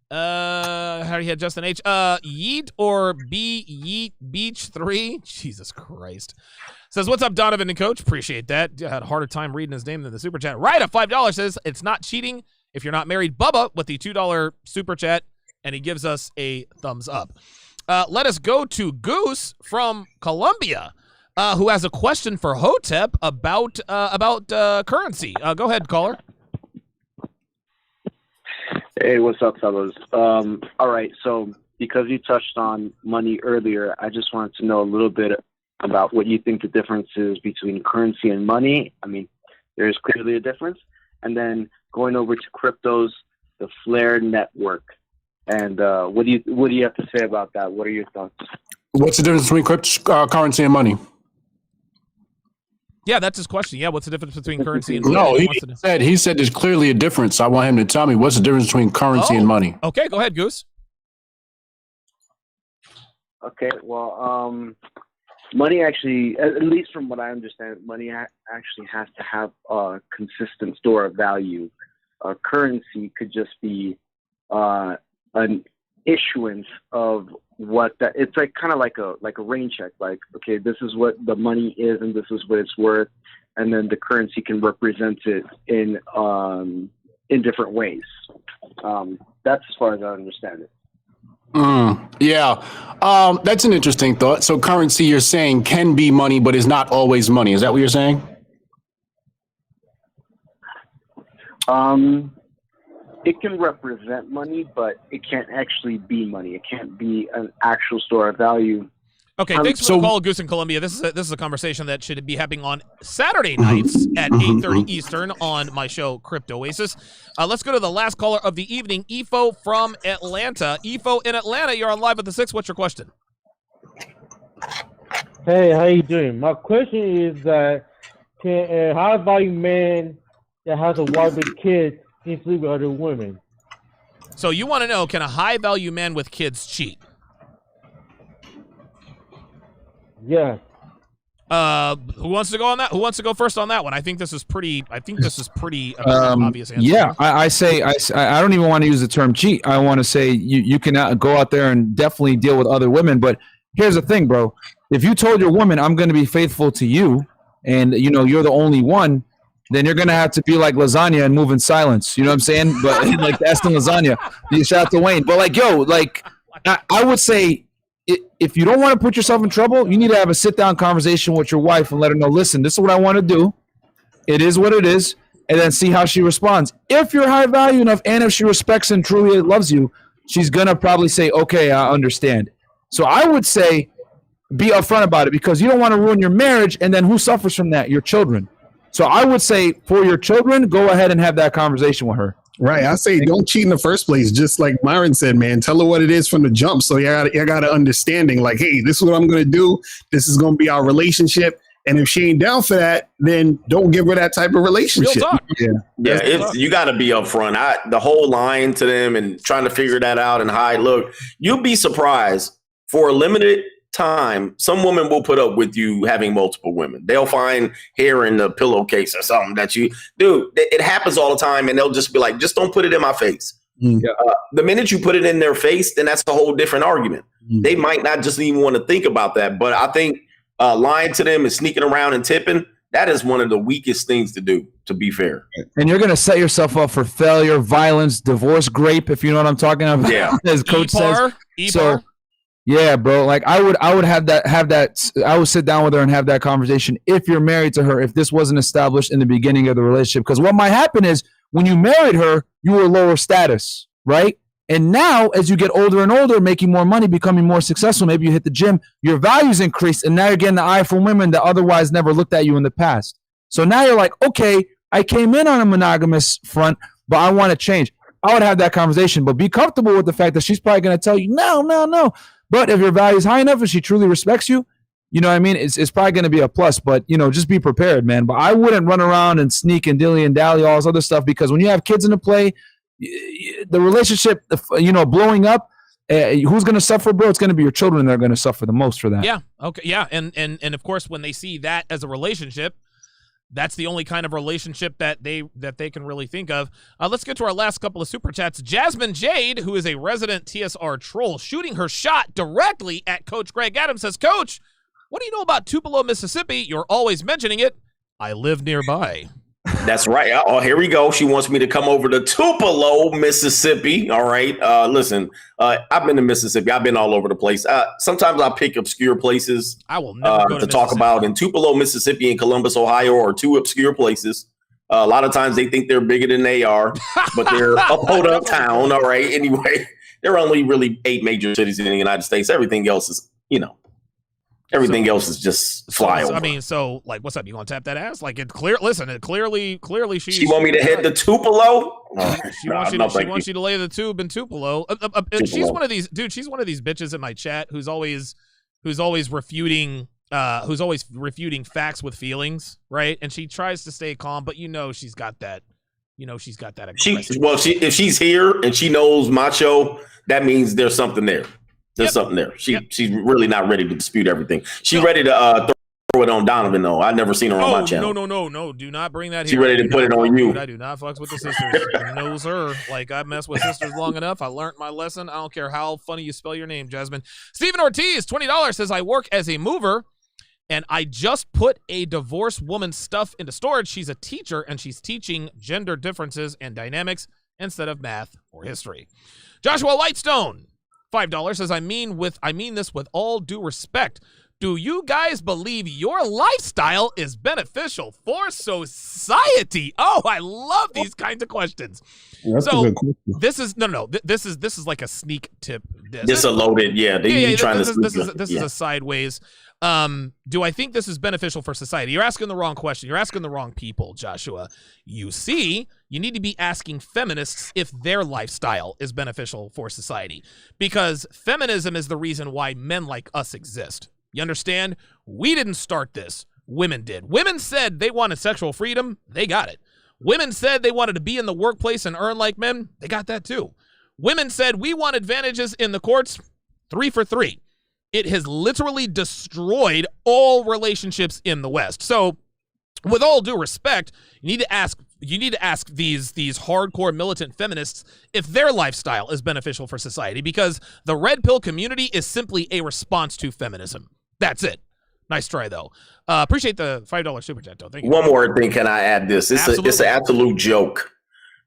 How do you have Justin H? Yeet or B Yeet Beach 3? Jesus Christ. Says, what's up, Donovan and Coach? Appreciate that. I had a harder time reading his name than the super chat. Right, at $5 says it's not cheating if you're not married. Bubba with the $2 super chat, and he gives us a thumbs up. Let us go to Goose from Colombia, who has a question for Hotep about currency. Go ahead, caller. Hey, what's up, fellas? All right, so because you touched on money earlier, I just wanted to know a little bit about what you think the difference is between currency and money. I mean, there is clearly a difference. And then going over to cryptos, the Flare network. And what do you have to say about that? What are your thoughts? What's the difference between currency and money? Yeah, that's his question. Yeah, what's the difference between currency and money? No, he said there's clearly a difference. I want him to tell me what's the difference between currency and money. Okay, go ahead, Goose. Okay, well, money actually, at least from what I understand, money actually has to have a consistent store of value. Currency could just be an issuance of what that. It's like kind of like a rain check. Like, okay, this is what the money is, and this is what it's worth, and then the currency can represent it in different ways. That's as far as I understand it. Yeah. That's an interesting thought. So currency, you're saying, can be money, but is not always money. Is that what you're saying? It can represent money, but it can't actually be money. It can't be an actual store of value. Okay, thanks for the call, Goose in Columbia. This is a conversation that should be happening on Saturday nights at 8:30 Eastern on my show, Crypto Oasis. Let's go to the last caller of the evening, Ifo from Atlanta. Ifo in Atlanta, you're on Live with the Six. What's your question? Hey, how you doing? My question is that can a high-value man that has a wife with kids can sleep with other women? So you want to know, can a high-value man with kids cheat? Yeah. Who wants to go on that? Who wants to go first on that one? I think this is pretty obvious answer. Yeah, I say I don't even want to use the term cheat. I want to say you can go out there and definitely deal with other women. But here's the thing, bro. If you told your woman, I'm going to be faithful to you, and you're the only one, then you're going to have to be like lasagna and move in silence. You know what I'm saying? But like Aston Lasagna, you shout out to Wayne. But I would say if you don't want to put yourself in trouble, you need to have a sit-down conversation with your wife and let her know, listen, this is what I want to do. It is what it is. And then see how she responds. If you're high value enough and if she respects and truly loves you, she's going to probably say, okay, I understand. So I would say be upfront about it because you don't want to ruin your marriage. And then who suffers from that? Your children. So I would say for your children, go ahead and have that conversation with her. Right. I say don't cheat in the first place. Just like Myron said, man, tell her what it is from the jump. So you got an understanding like, hey, this is what I'm going to do. This is going to be our relationship. And if she ain't down for that, then don't give her that type of relationship. Yeah, you got to be upfront. The whole lying to them and trying to figure that out and hide. Look, you'll be surprised for a limited time. Some women will put up with you having multiple women. They'll find hair in the pillowcase or something that you do. It happens all the time, and they'll just be like, just don't put it in my face. The minute you put it in their face, then that's a whole different argument. They might not just even want to think about that. But I think lying to them and sneaking around and tipping, that is one of the weakest things to do, to be fair. And you're going to set yourself up for failure, violence, divorce, grape, if you know what I'm talking about. Yeah. As coach says. So, yeah, bro, like I would I would sit down with her and have that conversation if you're married to her, if this wasn't established in the beginning of the relationship. Because what might happen is when you married her, you were lower status, right? And now, as you get older and older, making more money, becoming more successful, maybe you hit the gym, your values increase, and now you're getting the eye from women that otherwise never looked at you in the past. So now you're like, okay, I came in on a monogamous front, but I want to change. I would have that conversation, but be comfortable with the fact that she's probably going to tell you, no. But if your value is high enough and she truly respects you, you know what I mean? It's probably going to be a plus, but, just be prepared, man. But I wouldn't run around and sneak and dilly and dally, all this other stuff, because when you have kids in the play, the relationship, blowing up, who's going to suffer, bro? It's going to be your children that are going to suffer the most for that. Yeah. Okay. Yeah. And of course, when they see that as a relationship, that's the only kind of relationship that they can really think of. Let's get to our last couple of super chats. Jasmine Jade, who is a resident TSR troll, shooting her shot directly at Coach Greg Adams, says, Coach, what do you know about Tupelo, Mississippi? You're always mentioning it. I live nearby. That's right. Oh, here we go. She wants me to come over to Tupelo, Mississippi. All right. Listen, I've been to Mississippi. I've been all over the place. Sometimes I pick obscure places I will never go to talk about. And Tupelo, Mississippi, and Columbus, Ohio are two obscure places. A lot of times they think they're bigger than they are, but they're a podunk town. All right. Anyway, there are only really 8 major cities in the United States. Everything else is, everything else is just flyover. I mean, so like, what's up? You gonna tap that ass? Like, it clear. Listen, it clearly. She want me to head to Tupelo. She wants you to lay the tube in Tupelo. And she's one of these, dude. She's one of these bitches in my chat who's always refuting facts with feelings, right? And she tries to stay calm, but she's got that. She's got that. If she's here and she knows macho, that means there's something there. There's something there. She's really not ready to dispute everything. She's ready to throw it on Donovan, though. I've never seen her on my channel. No. Do not bring that here. She's ready to put it on you. I do not fucks with the sisters. No, sir. Like, I've messed with sisters long enough. I learned my lesson. I don't care how funny you spell your name, Jasmine. Stephen Ortiz, $20, says, I work as a mover, and I just put a divorced woman's stuff into storage. She's a teacher, and she's teaching gender differences and dynamics instead of math or history. Joshua Lightstone, $5, says, I mean this with all due respect. Do you guys believe your lifestyle is beneficial for society? Oh, I love these kinds of questions. That's a good question. This is This is like a sneak tip. This is a loaded, This is a sideways. Do I think this is beneficial for society? You're asking the wrong question. You're asking the wrong people, Joshua. You see, you need to be asking feminists if their lifestyle is beneficial for society, because feminism is the reason why men like us exist. You understand? We didn't start this. Women did. Women said they wanted sexual freedom. They got it. Women said they wanted to be in the workplace and earn like men. They got that too. Women said we want advantages in the courts. 3 for 3. It has literally destroyed all relationships in the West. So, with all due respect, you need to ask these hardcore militant feminists if their lifestyle is beneficial for society, because the red pill community is simply a response to feminism. That's it. Nice try, though. Appreciate the $5 super chat, though. Thank you. One more thing. Can I add this? It's an absolute joke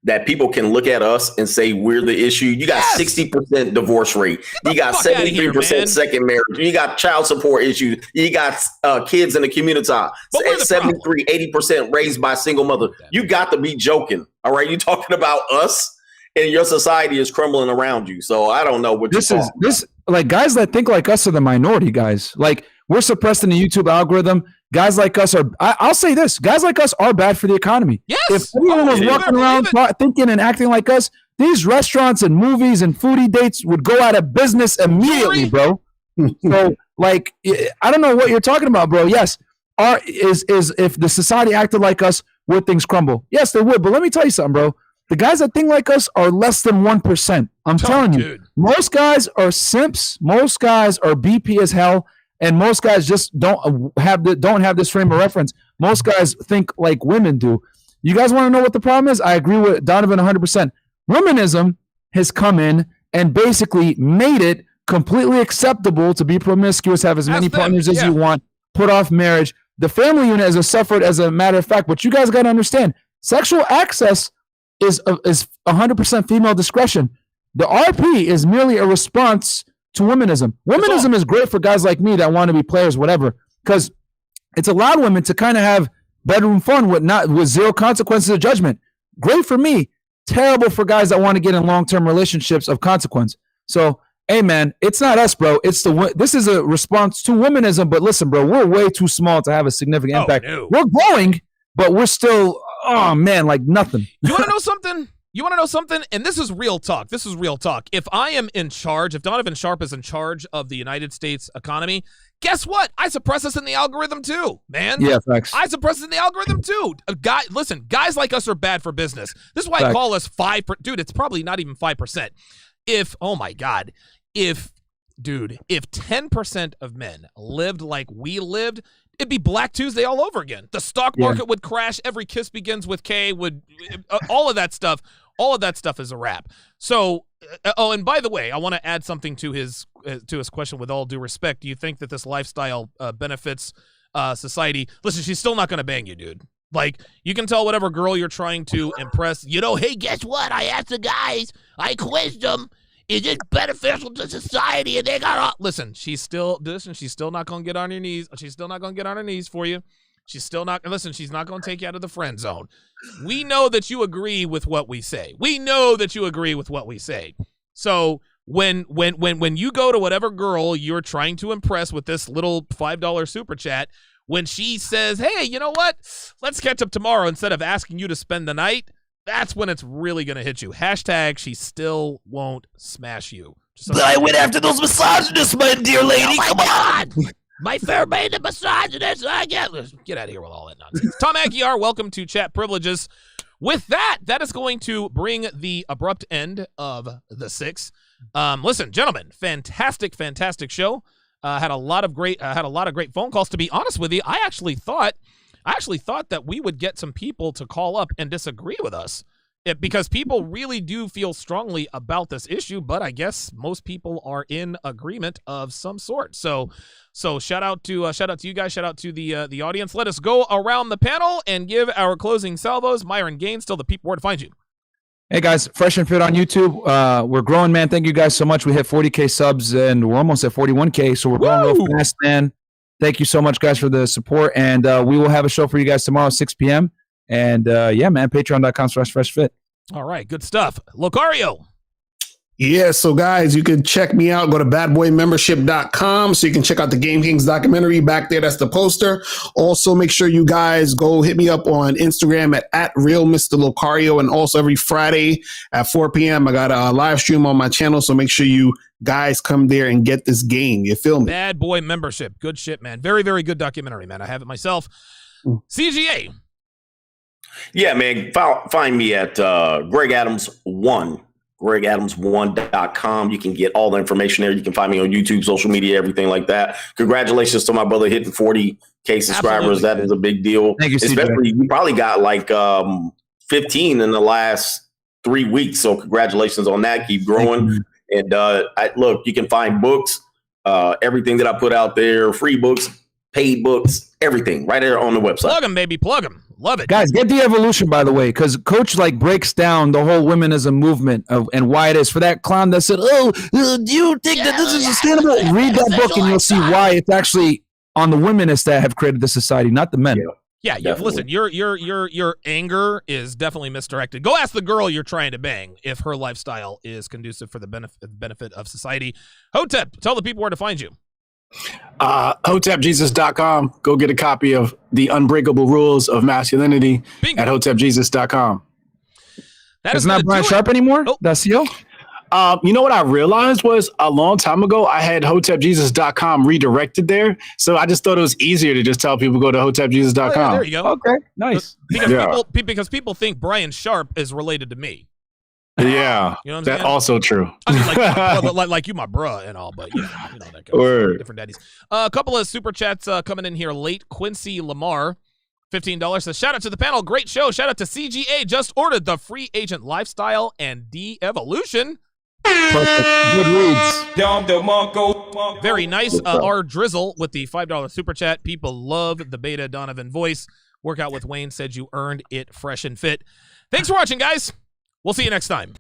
that people can look at us and say we're the issue. You got 60% divorce rate. You got 73% second marriage. You got child support issues. You got kids in the community. 73, 80% raised by single mother. You got to be joking. All right. You talking about us and your society is crumbling around you. So I don't know what this is. This like guys that think like us are the minority guys. Like we're suppressed in the YouTube algorithm. Guys like us are, I'll say this, guys like us are bad for the economy. Yes. If everyone was walking around thinking and acting like us, these restaurants and movies and foodie dates would go out of business immediately, bro. So, like, I don't know what you're talking about, bro. Yes, is if the society acted like us, would things crumble? Yes, they would. But let me tell you something, bro. The guys that think like us are less than 1%. I'm telling you. Most guys are simps. Most guys are BP as hell. And most guys just don't have this frame of reference. Most guys think like women do. You guys want to know what the problem is? I agree with Donovan 100%. Womanism has come in and basically made it completely acceptable to be promiscuous, have as many partners as you want, put off marriage. The family unit has suffered as a matter of fact. But you guys got to understand, sexual access is 100% female discretion. The RP is merely a response to womanism. Womanism is great for guys like me that want to be players, whatever, because it's allowed women to kind of have bedroom fun with zero consequences of judgment. Great for me, terrible for guys that want to get in long-term relationships of consequence. So, hey man, it's not us, bro. This is a response to womanism. But listen, bro, we're way too small to have a significant impact. No. We're growing, but we're still, oh man, like nothing. You want to know something? You want to know something? And this is real talk. This is real talk. If I am in charge, if Donovan Sharpe is in charge of the United States economy, guess what? I suppress us in the algorithm too, man. Yeah, facts. I suppress us in the algorithm too. Listen, guys like us are bad for business. This is why I call us 5%. Dude, it's probably not even 5%. Oh my God, if 10% of men lived like we lived, it'd be Black Tuesday all over again. The stock market would crash. Every kiss begins with K. All of that stuff. All of that stuff is a wrap. So, and by the way, I want to add something to his question. With all due respect, do you think that this lifestyle benefits society? Listen, she's still not going to bang you, dude. Like, you can tell whatever girl you're trying to impress. Hey, guess what? I asked the guys. I quizzed them. Is it beneficial to society? And they got listen. She's still not gonna get on her knees. She's still not gonna get on her knees for you. She's still not. Listen, she's not gonna take you out of the friend zone. We know that you agree with what we say. So when you go to whatever girl you're trying to impress with this little $5 super chat, when she says, "Hey, you know what? Let's catch up tomorrow," instead of asking you to spend the night. That's when it's really going to hit you. # she still won't smash you. But I went after those misogynists, my dear lady. Oh my God. My fair maiden misogynist. Get out of here with all that nonsense. Tom Aguiar, welcome to Chat Privileges. With that is going to bring the abrupt end of the 6. Listen, gentlemen, fantastic show. Had a lot of great phone calls. To be honest with you, I actually thought that we would get some people to call up and disagree with us, because people really do feel strongly about this issue. But I guess most people are in agreement of some sort. So shout out to you guys. Shout out to the audience. Let us go around the panel and give our closing salvos. Myron Gaines, tell the people where to find you. Hey guys, Fresh and Fit on YouTube. We're growing, man. Thank you guys so much. We hit 40K subs and we're almost at 41K. So we're growing real fast, man. Thank you so much, guys, for the support. And we will have a show for you guys tomorrow, 6 p.m. And yeah, man, patreon.com/freshfit. All right, good stuff. Locario. Yeah, so guys, you can check me out. Go to badboymembership.com so you can check out the Game Kings documentary back there. That's the poster. Also, make sure you guys go hit me up on Instagram at Real Mr. Locario. And also every Friday at 4 p.m., I got a live stream on my channel. So make sure you guys come there and get this game. You feel me? Bad Boy Membership. Good shit, man. Very, very good documentary, man. I have it myself. CGA. Yeah, man. Find me at Greg Adams 1. GregAdams1.com. You can get all the information there. You can find me on YouTube, social media, everything like that. Congratulations to my brother hitting 40K subscribers. Absolutely. That is a big deal. Thank you, especially you probably got like 15 in the last 3 weeks. So congratulations on that. Keep growing. And look, you can find books, everything that I put out there, free books, paid books, everything right there on the website. Plug them, baby. Plug them. Love it. Guys, get the evolution, by the way, because Coach like breaks down the whole womenism movement and why it is. For that clown that said, do you think that this is sustainable? Read that book and you'll see why it's actually on the womenists that have created the society, not the men. Yeah, listen, your anger is definitely misdirected. Go ask the girl you're trying to bang if her lifestyle is conducive for the benefit of society. Hotep, tell the people where to find you. HotepJesus.com. Go get a copy of The Unbreakable Rules of Masculinity at HotepJesus.com. It's not Brian Sharpe anymore? That's you? You know what I realized was a long time ago, I had HotepJesus.com redirected there. So I just thought it was easier to just tell people go to HotepJesus.com. Oh, yeah, there you go. Okay, nice. Because people think Brian Sharpe is related to me. Yeah, you know what I'm that's saying? also true. I mean, like you, my bruh, and all, but you know that kind of different daddies. A couple of super chats coming in here late. Quincy Lamar, $15 says, shout out to the panel, great show. Shout out to CGA, just ordered the Free Agent Lifestyle and De-Evolution. Good reads. Very nice. R Drizzle with the $5 super chat. People love the Beta Donovan voice. Workout with Wayne said you earned it fresh and fit. Thanks for watching, guys. We'll see you next time.